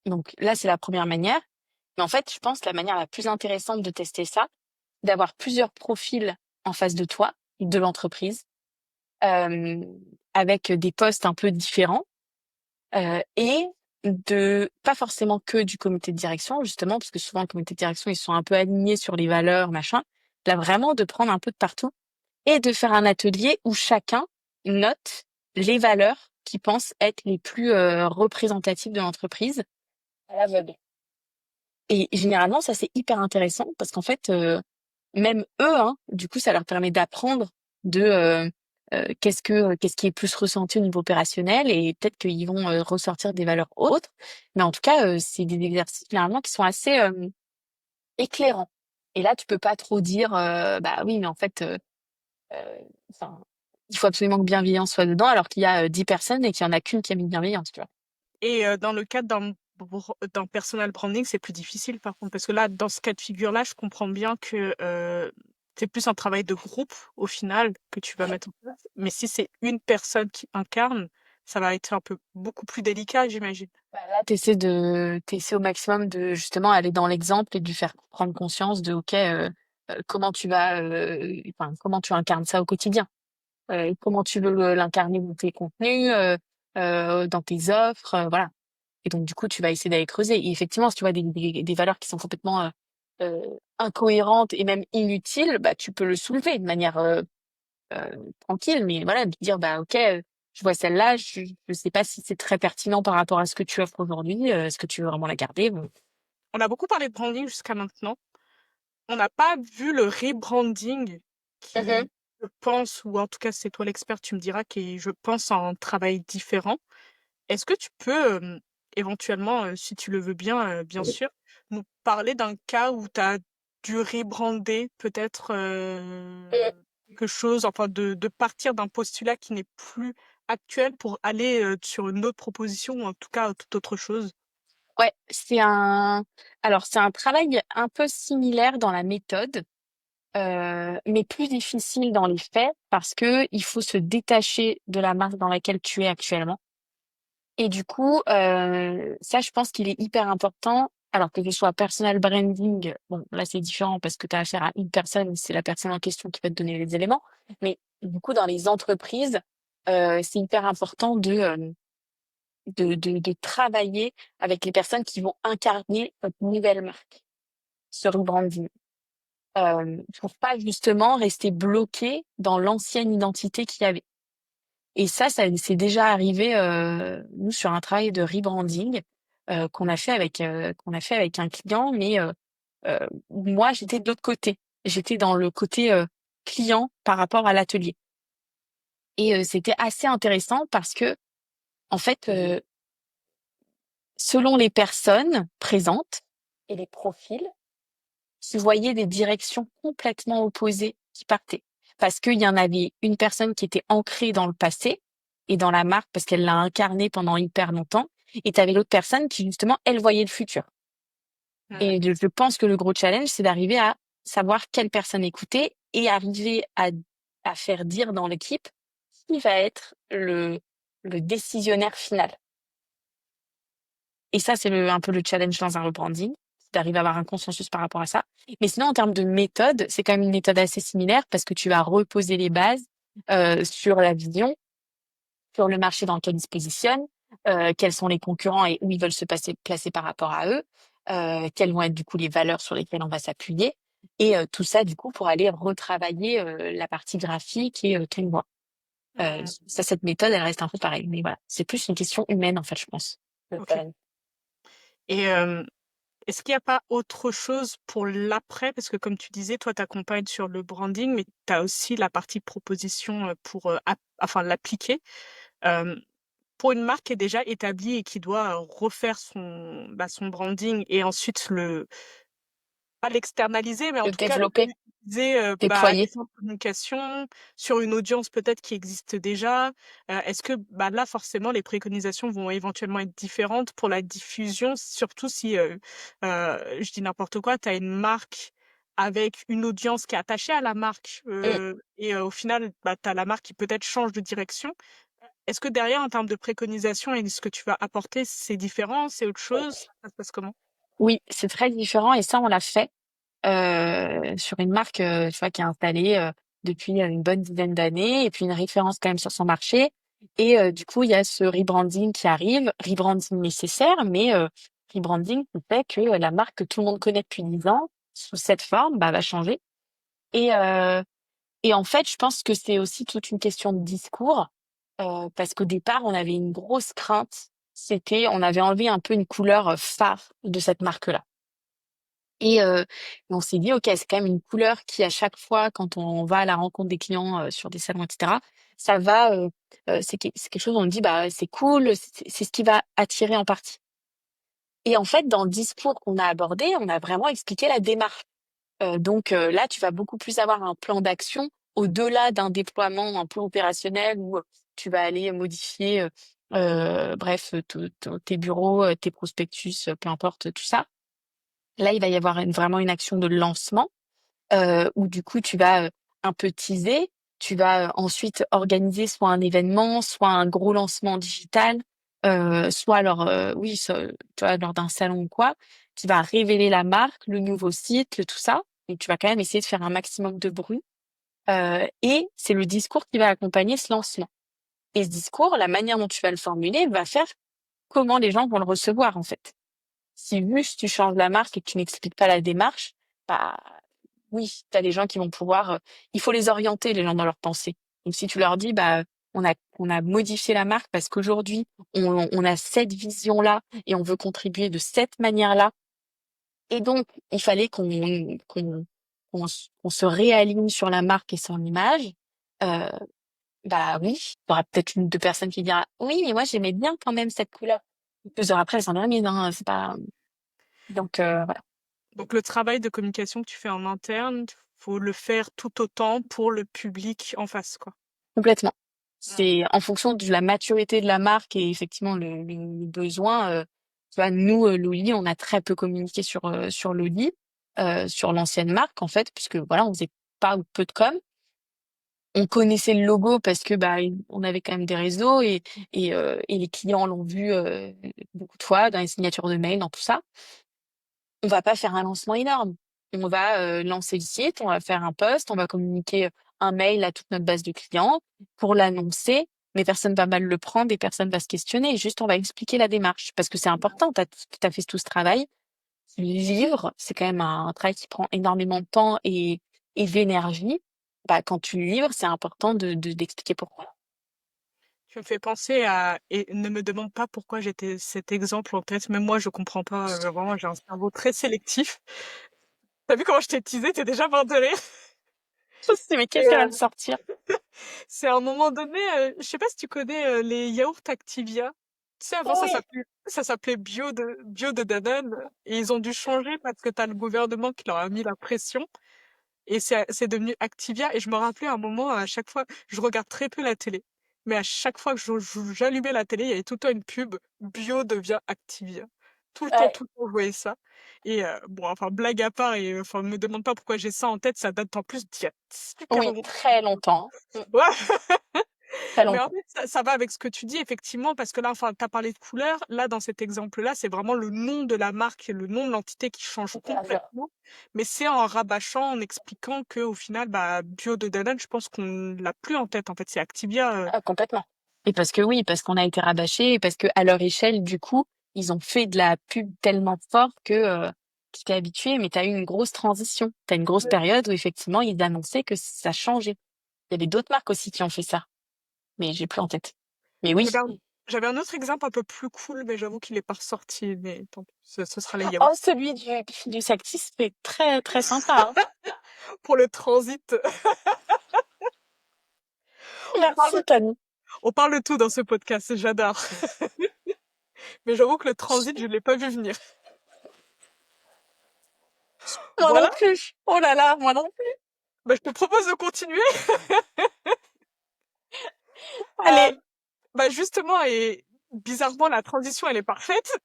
donc là c'est la première manière. Mais en fait, je pense que la manière la plus intéressante de tester ça, d'avoir plusieurs profils en face de toi, de l'entreprise, euh, avec des postes un peu différents, et de pas forcément que du comité de direction, justement, parce que souvent le comité de direction, ils sont un peu alignés sur les valeurs, machin. Là, vraiment de prendre un peu de partout et de faire un atelier où chacun note les valeurs qui pensent être les plus représentatives de l'entreprise à l'aveugle. Et généralement, ça, c'est hyper intéressant parce qu'en fait, même eux, hein, du coup, ça leur permet d'apprendre de qu'est-ce qui est plus ressenti au niveau opérationnel et peut-être qu'ils vont ressortir des valeurs autres. Mais en tout cas, c'est des exercices généralement qui sont assez éclairants. Et là, tu peux pas trop dire, bah oui, mais en fait, euh, enfin, il faut absolument que bienveillance soit dedans, alors qu'il y a 10 personnes et qu'il y en a qu'une qui a mis bienveillance, tu vois. Et dans le cadre d'un personal branding, c'est plus difficile par contre, parce que là, dans ce cas de figure-là, je comprends bien que c'est plus un travail de groupe au final que tu vas mettre en place. Mais si c'est une personne qui incarne, ça va être un peu beaucoup plus délicat, j'imagine. Bah là, t'essaies au maximum de justement aller dans l'exemple et de lui faire prendre conscience de, ok, comment tu vas, enfin, comment tu incarnes ça au quotidien, comment tu veux l'incarner dans tes contenus, dans tes offres, voilà. Et donc du coup, tu vas essayer d'aller creuser. Et effectivement, si tu vois des valeurs qui sont complètement incohérentes et même inutiles, bah tu peux le soulever de manière tranquille, mais voilà, de dire bah ok, je vois celle-là, je sais pas si c'est très pertinent par rapport à ce que tu offres aujourd'hui, est-ce que tu veux vraiment la garder? Bon. On a beaucoup parlé de branding jusqu'à maintenant. On n'a pas vu le rebranding Mhm. qui, je pense, ou en tout cas c'est toi l'expert, tu me diras, qui est, je pense, un travail différent. Est-ce que tu peux éventuellement, si tu le veux bien, bien sûr, nous parler d'un cas où tu as dû rebrander peut-être quelque chose, enfin de partir d'un postulat qui n'est plus actuel pour aller sur une autre proposition ou en tout cas toute autre chose? Ouais, alors c'est un travail un peu similaire dans la méthode, mais plus difficile dans les faits parce que il faut se détacher de la marque dans laquelle tu es actuellement. Et du coup, ça, je pense qu'il est hyper important. Alors que ce soit personal branding, bon, là c'est différent parce que tu as affaire à une personne, c'est la personne en question qui va te donner les éléments. Mais du coup, dans les entreprises, c'est hyper important de travailler avec les personnes qui vont incarner votre nouvelle marque, ce rebranding. Pour pas justement rester bloqué dans l'ancienne identité qu'il y avait. Et ça c'est déjà arrivé nous sur un travail de rebranding qu'on a fait avec un client, mais moi j'étais de l'autre côté. J'étais dans le côté client par rapport à l'atelier. Et c'était assez intéressant parce que en fait, selon les personnes présentes et les profils, tu voyais des directions complètement opposées qui partaient. Parce qu'il y en avait une personne qui était ancrée dans le passé et dans la marque parce qu'elle l'a incarnée pendant hyper longtemps. Et tu avais l'autre personne qui, justement, elle voyait le futur. Mhm. Et je pense que le gros challenge, c'est d'arriver à savoir quelle personne écouter et arriver à faire dire dans l'équipe qui va être le décisionnaire final. Et ça, c'est un peu le challenge dans un rebranding. d'arriver à avoir un consensus par rapport à ça. Mais sinon, en termes de méthode, c'est quand même une méthode assez similaire parce que tu vas reposer les bases sur la vision, sur le marché dans lequel ils se positionnent, quels sont les concurrents et où ils veulent placer par rapport à eux, quelles vont être du coup les valeurs sur lesquelles on va s'appuyer, et tout ça du coup pour aller retravailler la partie graphique et voit. Hmm, Ça, cette méthode, elle reste un peu pareille, mais voilà, c'est plus une question humaine en fait, je pense. ok. Et est-ce qu'il n'y a pas autre chose pour l'après? Parce que comme tu disais, toi, tu accompagnes sur le branding, mais tu as aussi la partie proposition pour enfin, l'appliquer. Euh, pour une marque qui est déjà établie et qui doit refaire son branding et ensuite pas l'externaliser, mais en Le tout cas développer, utiliser déployer. des plans de communication sur une audience peut-être qui existe déjà. Est-ce que là, forcément, les préconisations vont éventuellement être différentes pour la diffusion, surtout si, je dis n'importe quoi, tu as une marque avec une audience qui est attachée à la marque Mm. et au final, tu as la marque qui peut-être change de direction. Est-ce que derrière, en termes de préconisation et ce que tu vas apporter, c'est différent, c'est autre chose? Ça se passe comment? Oui, c'est très différent et ça, on l'a fait sur une marque, tu vois, qui est installée depuis une bonne dizaine d'années et puis une référence quand même sur son marché. Et du coup, il y a ce rebranding qui arrive, rebranding nécessaire, mais rebranding qui fait que la marque que tout le monde connaît depuis 10 ans, sous cette forme, va changer. Et, euh, et en fait, je pense que c'est aussi toute une question de discours, parce qu'au départ, on avait une grosse crainte. On avait enlevé un peu une couleur phare de cette marque-là. Et on s'est dit: «OK, c'est quand même une couleur qui, à chaque fois, quand on va à la rencontre des clients, sur des salons et cetera, ça va, c'est quelque chose où on dit: "Bah, c'est cool", c'est ce qui va attirer en partie». Et en fait, dans le discours qu'on a abordé, on a vraiment expliqué la démarche. Donc là, tu vas beaucoup plus avoir un plan d'action au-delà d'un déploiement un peu opérationnel où, tu vas aller modifier, bref, tes bureaux, tes prospectus, peu importe, tout ça. Là, il va y avoir vraiment une action de lancement où du coup tu vas, un peu teaser, tu vas, ensuite organiser soit un événement, soit un gros lancement digital, soit alors, oui, tu vois, lors d'un salon ou quoi, qui va révéler la marque, le nouveau site, le tout ça. Donc tu vas quand même essayer de faire un maximum de bruit, et c'est le discours qui va accompagner ce lancement. Et ce discours, la manière dont tu vas le formuler va faire comment les gens vont le recevoir, en fait. Si juste tu changes la marque et que tu n'expliques pas la démarche, bah oui, tu as des gens qui vont pouvoir, il faut les orienter les gens dans leurs pensées. Donc si tu leur dis: «Bah, on a modifié la marque parce qu'aujourd'hui on a cette vision-là et on veut contribuer de cette manière-là et donc il fallait qu'on se réaligne sur la marque et son image», heu, bah oui, tu auras peut-être 1 ou 2 personnes qui dira: «Oui, mais moi j'aimais bien quand même cette couleur». 2 heures après, elles s'en remettent, hein, c'est pas donc voilà. Donc le travail de communication que tu fais en interne, faut le faire tout autant pour le public en face, quoi. Complètement. Mm. C'est en fonction de la maturité de la marque et effectivement le besoin, tu vois, nous, Loli, on a très peu communiqué sur Loli, sur l'ancienne marque, en fait, puisque voilà, on faisait pas ou peu de com. On connaissait le logo parce que, bah, on avait quand même des réseaux et les clients l'ont vu, beaucoup de fois dans les signatures de mail, dans tout ça. On va pas faire un lancement énorme. On va, lancer le site, on va faire un post, on va communiquer un mail à toute notre base de clients pour l'annoncer, mais personne va mal le prendre et personne va se questionner. Juste, on va expliquer la démarche parce que c'est important. Tu as fait tout ce travail. Tu livres, c'est quand même un travail qui prend énormément de temps et d'énergie. Bah, quand tu livres, c'est important d'expliquer pourquoi. Tu me fais penser à, et ne me demande pas pourquoi j'étais cet exemple en tête, même moi je comprends pas, vraiment j'ai un cerveau très sélectif. T'as vu comment je t'ai teasé, t'es déjà mort de rire. Je me suis dit: «Mais Et, qu'est-ce qu'elle va me sortir?» c'est à un moment donné, je sais pas si tu connais les yaourts Activia. Tu sais, avant Oui. ça s'appelait bio de Danone et ils ont dû changer parce que t'as le gouvernement qui leur a mis la pression. Et c'est devenu Activia. Et je me rappelais à un moment, à chaque fois, je regarde très peu la télé. Mais à chaque fois que j'allumais la télé, il y avait tout le temps une pub bio devient Activia. Ouais. Tout le temps, je voyais ça. Et bon, enfin, blague à part, et enfin, me demande pas pourquoi j'ai ça en tête, ça date en plus d'il y a super Oui, longtemps. très longtemps. Mmh. Ouais. Très Mais en longtemps. fait, ça va avec ce que tu dis, effectivement, parce que là, enfin, tu as parlé de couleur. Là, dans cet exemple-là, c'est vraiment le nom de la marque et le nom de l'entité qui change Hyper. complètement. Mais c'est en rabâchant, en expliquant que au final, bah, Bio de Danone, je pense qu'on l'a plus en tête. En fait, c'est Activia. Ah, complètement. Et parce que oui, parce qu'on a été rabâchés et parce que à leur échelle, du coup, ils ont fait de la pub tellement fort que tu t'es habitué, mais tu as eu une grosse transition. Tu as une grosse période où effectivement, ils annonçaient que ça changeait. Il y avait d'autres marques aussi qui ont fait ça, mais j'ai plus en tête. Mais oui. J'avais un, j'avais un autre exemple un peu plus cool, mais j'avoue qu'il est pas ressorti. Mais tant pis, ce sera les yaourts. Oh, celui du Sactis fait très très sympa, hein. Pour le transit, on parle Merci, Tony. on parle de tout dans ce podcast, j'adore. Mais j'avoue que le transit, je l'ai pas vu venir. Moi non Voilà, plus. Oh là là, moi non plus. bah, je te propose de continuer. Euh, Allez. Bah justement, et bizarrement, la transition, elle est parfaite.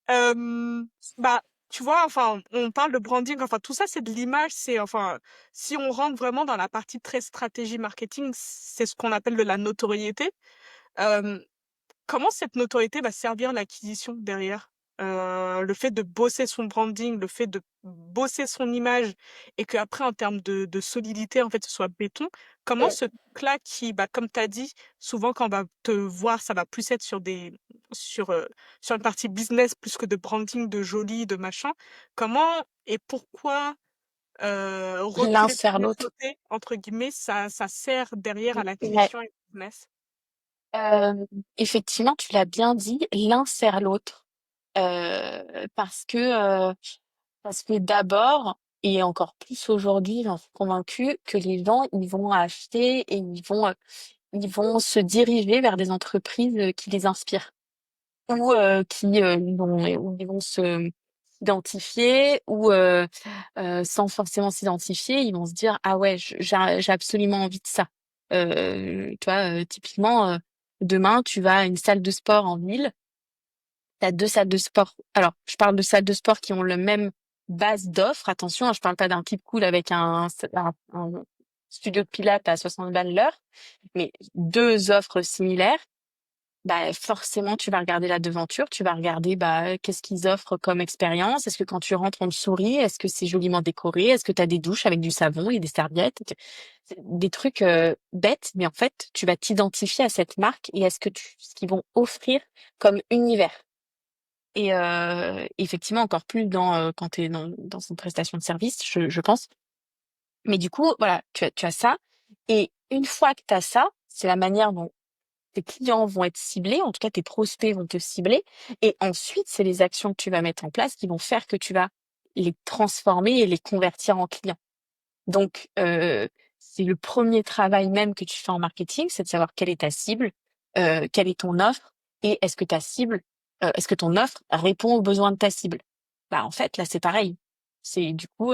Euh, bah, tu vois, enfin, on parle de branding, enfin, tout ça, c'est de l'image, c'est, enfin, si on rentre vraiment dans la partie très stratégie marketing, c'est ce qu'on appelle de la notoriété. Euh, Comment cette notoriété va servir l'acquisition derrière? Le fait de bosser son branding, le fait de bosser son image et qu'après, en termes de solidité, en fait, ce soit béton. Comment ce truc-là qui, bah, comme tu as dit, souvent quand on va te voir, ça va plus être sur, euh, sur une partie business plus que de branding, de joli, de machin. Comment et pourquoi L'un reculer, sert l'autre. sauter, entre guillemets, ça sert derrière à Ouais. l'acquisition et au business? Euh, Effectivement, tu l'as bien dit, l'un sert l'autre. Parce que d'abord, et encore plus aujourd'hui, j'en suis convaincue que les gens, ils vont acheter et ils vont se diriger vers des entreprises qui les inspirent ou où ils vont se s'identifier ou sans forcément s'identifier, ils vont se dire ah ouais, j'ai absolument envie de ça. Tu vois, typiquement, demain, tu vas à une salle de sport en ville. T'as deux salles de sport. Alors, je parle de salles de sport qui ont le même base d'offres. Attention, hein, je parle pas d'un Keep Cool avec un studio de pilates à 60 balles l'heure, mais deux offres similaires. Bah, forcément, tu vas regarder la devanture, tu vas regarder, bah, qu'est-ce qu'ils offrent comme expérience. Est-ce que quand tu rentres, on te sourit? Est-ce que c'est joliment décoré? Est-ce que tu as des douches avec du savon et des serviettes? C'est des trucs bêtes, mais en fait, tu vas t'identifier à cette marque et à ce qu'ils vont offrir comme univers. Et effectivement, encore plus quand tu es dans une prestation de service, je pense. Mais du coup, voilà, tu as ça. Et une fois que tu as ça, c'est la manière dont tes clients vont être ciblés, en tout cas tes prospects vont te cibler. Et ensuite, c'est les actions que tu vas mettre en place qui vont faire que tu vas les transformer et les convertir en clients. Donc, c'est le premier travail même que tu fais en marketing, c'est de savoir quelle est ta cible, quelle est ton offre et est-ce que ton offre répond aux besoins de ta cible? Bah, en fait, là, c'est pareil. C'est du coup,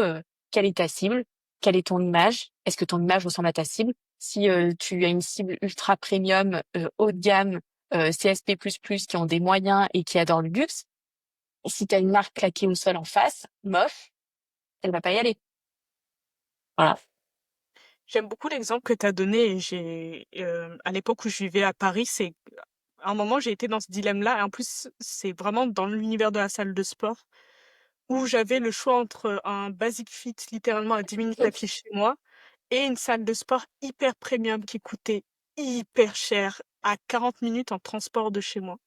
quelle est ta cible? Quelle est ton image? Est-ce que ton image ressemble à ta cible? Si tu as une cible ultra premium, haut de gamme, CSP++, qui ont des moyens et qui adorent le luxe, si tu as une marque claquée au sol en face, moche, elle va pas y aller. Voilà. J'aime beaucoup l'exemple que tu as donné. À l'époque où je vivais à Paris, à un moment, j'ai été dans ce dilemme-là. Et en plus, c'est vraiment dans l'univers de la salle de sport où j'avais le choix entre un Basic Fit littéralement à 10 minutes à pied chez moi et une salle de sport hyper premium qui coûtait hyper cher à 40 minutes en transport de chez moi.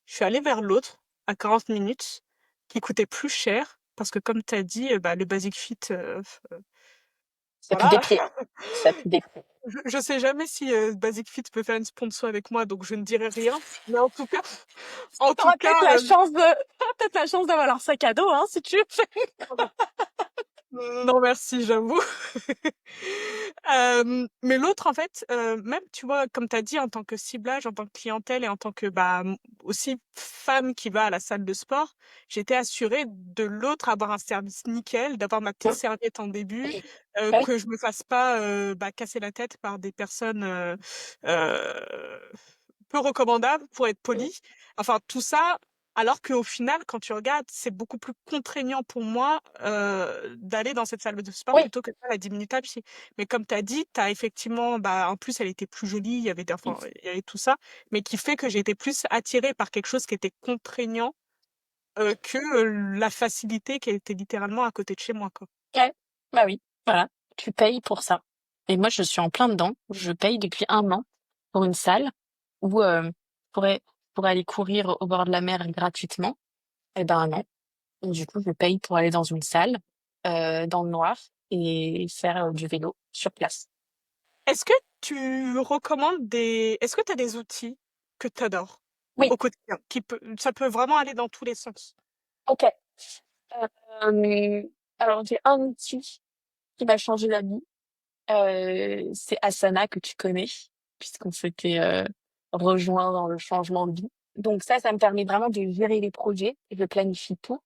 Je suis allée vers l'autre à 40 minutes qui coûtait plus cher parce que comme tu as dit, bah, le Basic Fit, Ça pue des voilà. pieds. Ça pue des pieds. Je sais jamais si Basic Fit peut faire une sponsor avec moi, donc je ne dirai rien. Mais en tout T'auras peut-être cas, la chance t'auras peut-être la chance d'avoir leur sac à dos, hein, si tu veux. non merci, j'avoue. Mais l'autre, en fait, même, tu vois, comme tu as dit, en tant que ciblage, en tant que clientèle et en tant que bah, aussi femme qui va à la salle de sport, j'étais assurée de l'autre avoir un service nickel, d'avoir ma petite serviette en début, Oui. que je me fasse pas bah, casser la tête par des personnes euh, peu recommandables, pour être poli. Enfin, tout ça, Alors qu'au final, quand tu regardes, c'est beaucoup plus contraignant pour moi d'aller dans cette salle de sport Oui. plutôt que de faire la 10 minutes à pied. Mais comme tu as dit, tu as effectivement, bah, en plus, elle était plus jolie, enfin, il y avait tout ça, mais qui fait que j'ai été plus attirée par quelque chose qui était contraignant que la facilité qui était littéralement à côté de chez moi, quoi. Ouais. Bah oui. Voilà. Tu payes pour ça. Et moi, je suis en plein dedans. Je paye depuis 1 an pour une salle où je pourrais, pour aller courir au bord de la mer gratuitement. Eh ben non. Du coup, je paye pour aller dans une salle dans le noir et faire du vélo sur place. Est-ce que tu recommandes Est-ce que tu as des outils que tu adores Oui, au quotidien ça peut vraiment aller dans tous les sens. ok. Euh, alors, j'ai un outil qui m'a changé la vie. C'est Asana que tu connais, puisqu'on s'était rejoint dans le changement de vie. Donc ça me permet vraiment de gérer les projets et je planifie tout.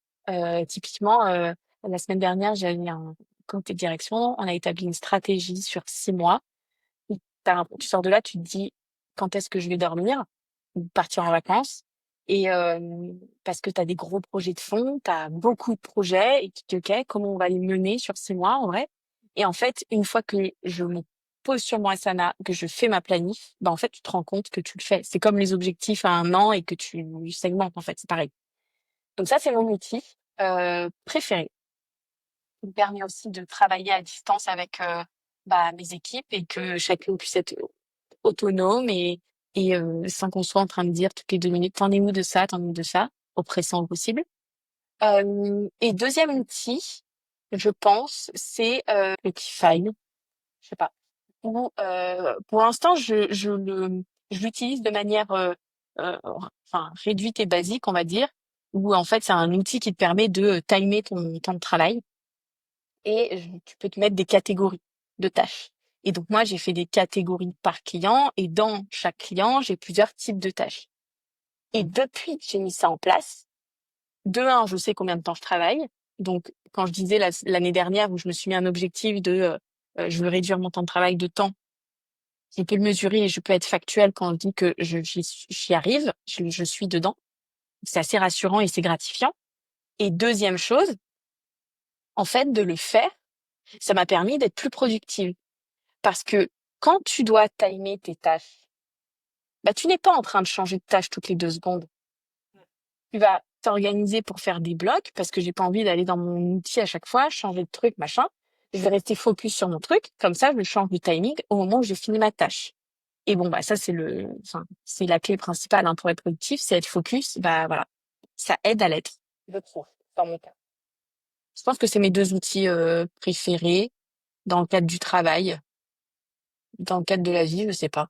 Typiquement, la semaine dernière, j'avais un comité de direction. On a établi une stratégie sur 6 mois. Tu sors de là, tu te dis quand est-ce que je vais dormir ou partir en vacances. Et parce que tu as des gros projets de fond, tu as beaucoup de projets et tu te dis, OK, comment on va les mener sur 6 mois en vrai? Et en fait, une fois que je me pose sur mon Asana, que je fais ma planif, bah en fait, tu te rends compte que tu le fais. C'est comme les objectifs à 1 an et que tu segmentes, en fait, c'est pareil. Donc ça, c'est mon outil préféré. Il me permet aussi de travailler à distance avec bah, mes équipes et que chacune puisse être autonome et sans qu'on soit en train de dire toutes les 2 minutes, t'en es où de ça, t'en es où de ça, oppressant au possible. Et deuxième outil, je pense, c'est le Keyfile. Je sais pas. Pour l'instant, je l'utilise de manière enfin, réduite et basique, on va dire, où en fait, c'est un outil qui te permet de timer ton temps de travail et tu peux te mettre des catégories de tâches. Et donc moi, j'ai fait des catégories par client et dans chaque client, j'ai plusieurs types de tâches. Et depuis que j'ai mis ça en place, de un, je sais combien de temps je travaille. Donc quand je disais l'année dernière où je me suis mis un objectif de je veux réduire mon temps de travail de temps, je peux le mesurer et je peux être factuel quand je dis que j'y arrive, je suis dedans. C'est assez rassurant et c'est gratifiant. Et deuxième chose, en fait, de le faire, ça m'a permis d'être plus productive. Parce que quand tu dois timer tes tâches, bah, tu n'es pas en train de changer de tâche toutes les 2 secondes. Tu vas t'organiser pour faire des blocs parce que j'ai pas envie d'aller dans mon outil à chaque fois, changer de truc, machin. Je vais rester focus sur mon truc. Comme ça, je change de timing au moment où j'ai fini ma tâche. Et bon, bah, ça, enfin, c'est la clé principale, hein, pour être productif, c'est être focus. Bah, voilà. Ça aide à l'être. Je trouve, dans mon cas. Je pense que c'est mes 2 outils, préférés dans le cadre du travail. Dans le cadre de la vie, je sais pas.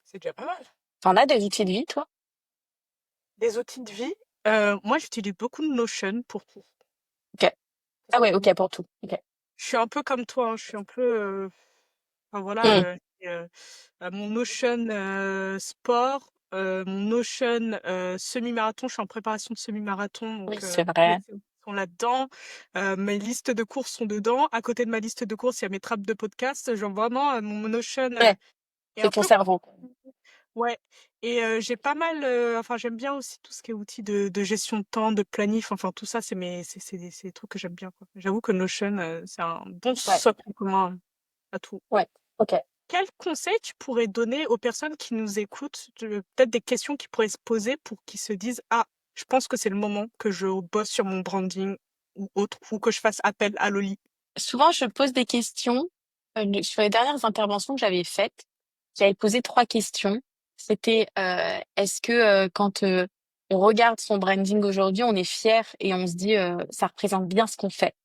C'est déjà pas mal. T'en as des outils de vie, toi? Des outils de vie, moi j'utilise beaucoup de Notion pour tout. OK. Parce Ah que ouais, OK, pour tout. OK. je suis un peu comme toi, hein, je suis un peu, enfin voilà, Mmh. mon Notion sport, mon Notion semi-marathon, je suis en préparation de semi-marathon, Oui, donc c'est tous les vrai. séances sont là-dedans. Mes listes de courses sont dedans. À côté de ma liste de courses, il y a mes trappes de podcast. Genre vraiment, mon Notion Ouais, est c'est un ton peu. cerveau. Ouais, et j'ai pas mal, enfin j'aime bien aussi tout ce qui est outils de gestion de temps, de planif, enfin tout ça, c'est des trucs que j'aime bien, quoi. J'avoue que Notion, c'est un bon Ouais, socle commun à tout. ouais. OK. Quel conseil tu pourrais donner aux personnes qui nous écoutent, peut-être des questions qu'ils pourraient se poser pour qu'ils se disent, ah, je pense que c'est le moment que je bosse sur mon branding ou autre, ou que je fasse appel à Loli. Souvent, je pose des questions, sur les dernières interventions que j'avais faites, j'avais posé 3 questions. C'était, est-ce que, quand, on regarde son branding aujourd'hui, on est fier et on se dit, «Ça représente bien ce qu'on fait».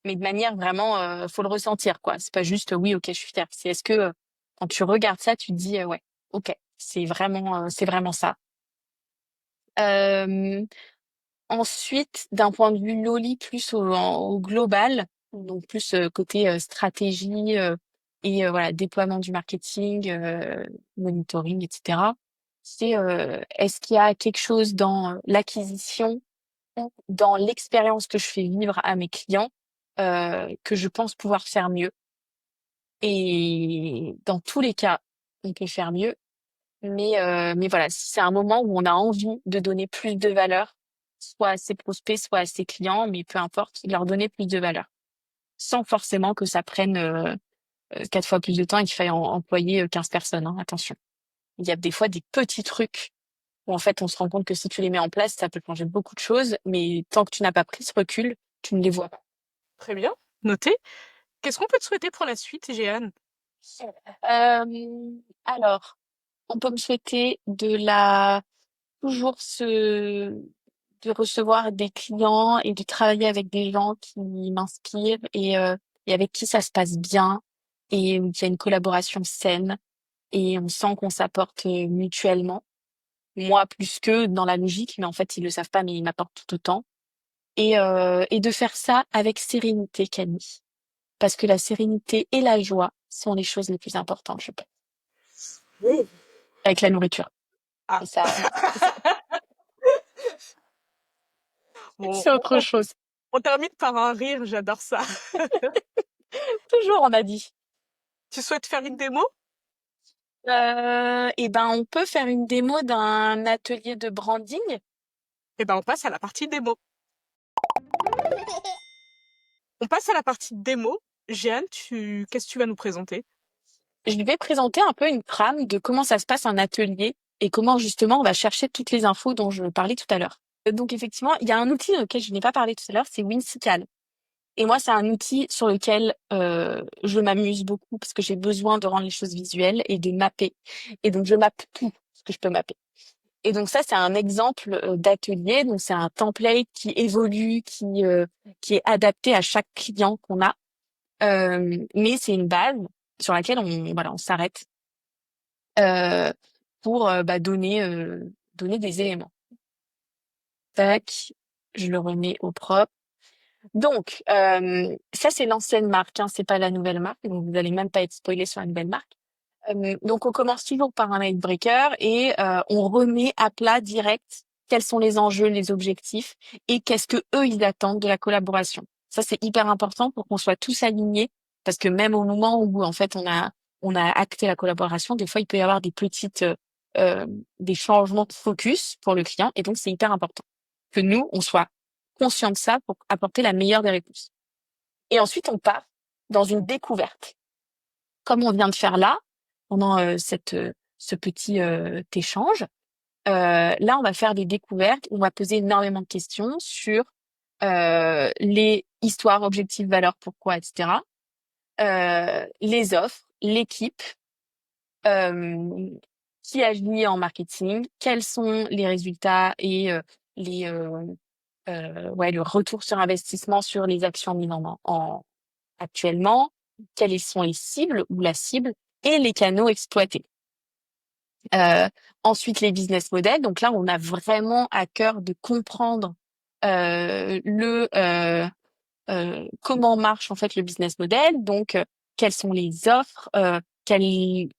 Mais de manière vraiment, faut le ressentir, quoi. C'est pas juste: «Oui, OK, je suis fière». C'est est-ce que, quand tu regardes ça, tu te dis: «Ouais, OK, c'est vraiment ça». Hem Ensuite, d'un point de vue Loli, plus au global, donc plus côté stratégie et voilà, déploiement du marketing, monitoring, etc. C'est est-ce qu'il y a quelque chose dans l'acquisition ou dans l'expérience que je fais vivre à mes clients que je pense pouvoir faire mieux? Et dans tous les cas, on peut faire mieux. Mais voilà, si c'est un moment où on a envie de donner plus de valeur, soit à ses prospects, soit à ses clients, mais peu importe, leur donner plus de valeur, sans forcément que ça prenne 4 fois plus de temps et qu'il faille employer 15 personnes, hein, attention. Il y a des fois des petits trucs où en fait on se rend compte que si tu les mets en place, ça peut changer beaucoup de choses, mais tant que tu n'as pas pris ce recul, tu ne les vois pas. Très bien. Noté. Qu'est-ce qu'on peut te souhaiter pour la suite, Jeanne? Alors, on peut me souhaiter toujours de recevoir des clients et de travailler avec des gens qui m'inspirent et avec qui ça se passe bien et où il y a une collaboration saine et on sent qu'on s'apporte mutuellement. Moi plus qu'eux dans la logique, mais en fait ils le savent pas, mais ils m'apportent tout autant. Et de faire ça avec sérénité, Camille. Parce que la sérénité et la joie sont les choses les plus importantes, je pense. Avec la nourriture. Ah. Et ça, Bon, c'est autre chose. on termine par un rire, j'adore ça. Toujours, on a dit. Tu souhaites faire une démo? Et ben, on peut faire une démo d'un atelier de branding. Eh ben, on passe à la partie démo. On passe à la partie démo. Jeanne, qu'est-ce que tu vas nous présenter? Je vais présenter un peu une trame de comment ça se passe un atelier et comment justement on va chercher toutes les infos dont je parlais tout à l'heure. Donc effectivement, il y a un outil auquel je n'ai pas parlé tout à l'heure, c'est Whimsical. Et moi, c'est un outil sur lequel je m'amuse beaucoup parce que j'ai besoin de rendre les choses visuelles et de mapper. Et donc je mappe tout ce que je peux mapper. Et donc ça, c'est un exemple d'atelier. Donc c'est un template qui évolue, qui est adapté à chaque client qu'on a. Mais c'est une base sur laquelle on s'arrête euh, pour donner des éléments. Tac, je le remets au propre. Donc ça c'est l'ancienne marque, hein, c'est pas la nouvelle marque. Donc vous allez même pas être spoilé sur la nouvelle marque. Donc on commence toujours par un icebreaker et on remet à plat direct quels sont les enjeux, les objectifs et qu'est-ce que eux ils attendent de la collaboration. Ça c'est hyper important pour qu'on soit tous alignés parce que même au moment où en fait on a acté la collaboration, des fois il peut y avoir euh, des changements de focus pour le client et donc c'est hyper important que nous on soit conscients de ça pour apporter la meilleure des réponses. Et ensuite on part dans une découverte comme on vient de faire là, pendant ce petit échange. Là, on va faire des découvertes, on va poser énormément de questions sur les histoires, objectifs, valeurs, pourquoi, etc. Les offres, l'équipe, euh, qui agit en marketing, quels sont les résultats et les le retour sur investissement sur les actions mises actuellement, quelles sont les cibles ou la cible et les canaux exploités. Euh, Ensuite, les business models. Donc là, on a vraiment à cœur de comprendre le comment marche en fait le business model. Donc, quelles sont les offres, quelle est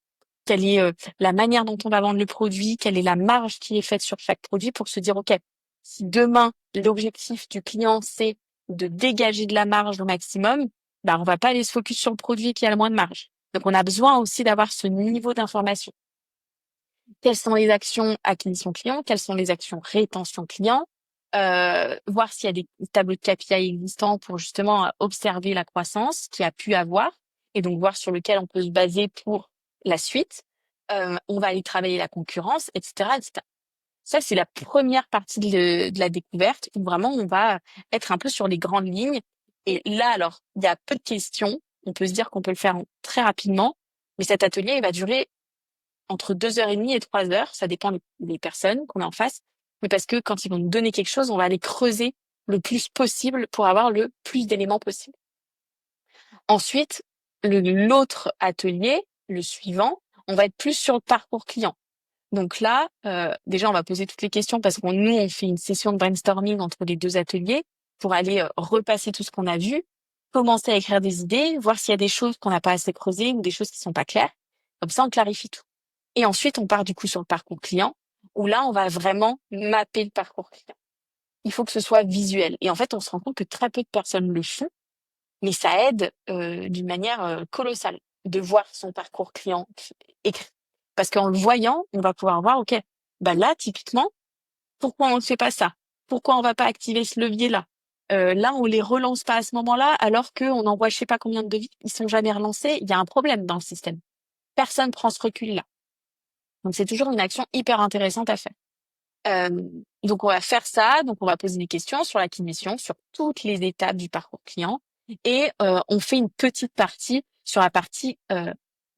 la manière dont on va vendre le produit, quelle est la marge qui est faite sur chaque produit pour se dire, OK, si demain, l'objectif du client, c'est de dégager de la marge au maximum, bah, on va pas aller se focus sur le produit qui a le moins de marge. Donc, on a besoin aussi d'avoir ce niveau d'information. Quelles sont les actions acquisition client, quelles sont les actions rétention client, voir s'il y a des tableaux de KPI existants pour justement observer la croissance qu'il y a pu avoir et donc voir sur lequel on peut se baser pour la suite. On va aller travailler la concurrence, etc., etc. Ça, c'est la première partie de la découverte où vraiment on va être un peu sur les grandes lignes. Et là, alors, il y a peu de questions. On peut se dire qu'on peut le faire très rapidement, mais cet atelier, il va durer entre 2h30 et 3 heures. Ça dépend des personnes qu'on a en face. Mais parce que quand ils vont nous donner quelque chose, on va aller creuser le plus possible pour avoir le plus d'éléments possible. Ensuite, l'autre atelier, le suivant, on va être plus sur le parcours client. Donc là, déjà, on va poser toutes les questions parce qu'on nous, on fait une session de brainstorming entre les deux ateliers pour aller repasser tout ce qu'on a vu, commencer à écrire des idées, voir s'il y a des choses qu'on n'a pas assez creusées ou des choses qui sont pas claires. Comme ça, on clarifie tout. Et ensuite, on part du coup sur le parcours client, où là, on va vraiment mapper le parcours client. Il faut que ce soit visuel. Et en fait, on se rend compte que très peu de personnes le font, mais ça aide d'une manière colossale de voir son parcours client écrit. Parce qu'en le voyant, on va pouvoir voir, OK, bah là, typiquement, pourquoi on ne fait pas ça? Pourquoi on va pas activer ce levier-là? Là, on les relance pas à ce moment-là, alors qu'on envoie je sais pas combien de devis, ils sont jamais relancés. Il y a un problème dans le système. Personne prend ce recul-là. Donc, c'est toujours une action hyper intéressante à faire. Euh, donc, on va faire ça. Donc, on va poser des questions sur l'acquisition, sur toutes les étapes du parcours client. Et on fait une petite partie sur la partie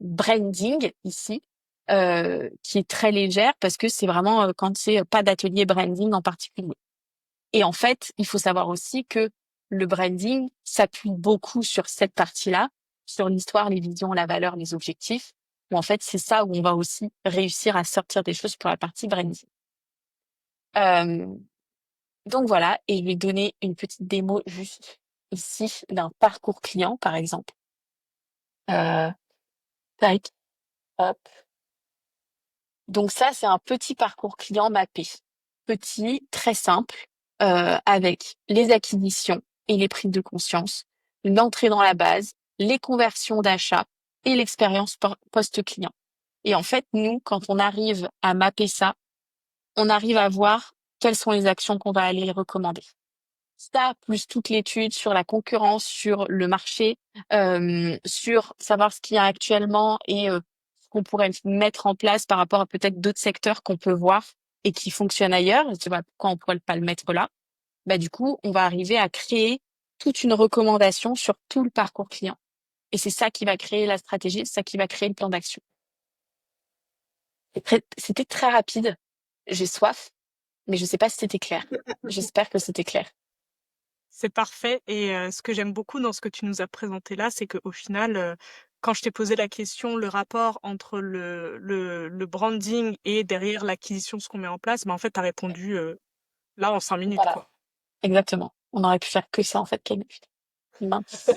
branding ici, qui est très légère parce que c'est vraiment quand c'est pas d'atelier branding en particulier. Et en fait, il faut savoir aussi que le branding s'appuie beaucoup sur cette partie-là, sur l'histoire, les visions, la valeur, les objectifs. Où en fait, c'est ça où on va aussi réussir à sortir des choses pour la partie branding. Euh, donc voilà, et je vais donner une petite démo juste ici d'un parcours client, par exemple. Euh, tac, hop. Donc ça, c'est un petit parcours client mappé. Petit, très simple, avec les acquisitions et les prises de conscience, l'entrée dans la base, les conversions d'achat et l'expérience post-client. Et en fait, nous, quand on arrive à mapper ça, on arrive à voir quelles sont les actions qu'on va aller recommander. Ça, plus toute l'étude sur la concurrence, sur le marché, sur savoir ce qu'il y a actuellement et ce qu'on pourrait mettre en place par rapport à peut-être d'autres secteurs qu'on peut voir et qui fonctionnent ailleurs. Je sais pas pourquoi on pourrait pas le mettre là. Bah, du coup, on va arriver à créer toute une recommandation sur tout le parcours client. Et c'est ça qui va créer la stratégie, c'est ça qui va créer le plan d'action. C'était très rapide. J'ai soif, mais je sais pas si c'était clair. J'espère que c'était clair. C'est parfait. Et ce que j'aime beaucoup dans ce que tu nous as présenté là, c'est qu'au final, quand je t'ai posé la question, le rapport entre le branding et derrière l'acquisition, ce qu'on met en place, en fait, tu as répondu là en 5 minutes, Voilà. quoi. Exactement. On aurait pu faire que ça, en fait, Camille. Mince.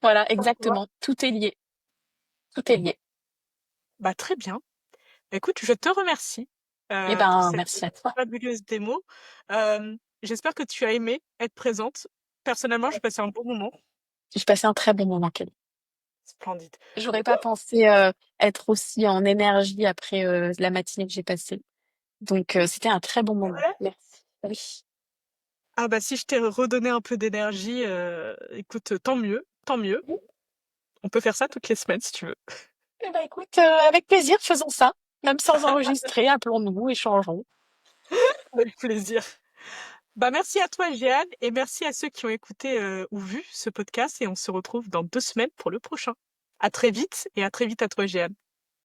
Voilà, exactement. Tout est lié. Tout est lié. Bah, très bien. Écoute, je te remercie Eh pour ben, cette merci à toi. fabuleuse démo. J'espère que tu as aimé être présente. Personnellement, j'ai passé un bon moment. J'ai passé un très bon moment, Camille. Splendide. J'aurais pas pensé être aussi en énergie après la matinée que j'ai passée. Donc, c'était un très bon moment. Merci. Oui. Ah bah si je t'ai redonné un peu d'énergie, écoute, tant mieux, tant mieux. On peut faire ça toutes les semaines si tu veux. Eh ben, écoute, avec plaisir, faisons ça. Même sans enregistrer, appelons-nous, échangeons. Avec plaisir. Bah merci à toi, Jeanne, et merci à ceux qui ont écouté ou vu ce podcast, et on se retrouve dans 2 semaines pour le prochain. À très vite, et à très vite à toi, Jeanne.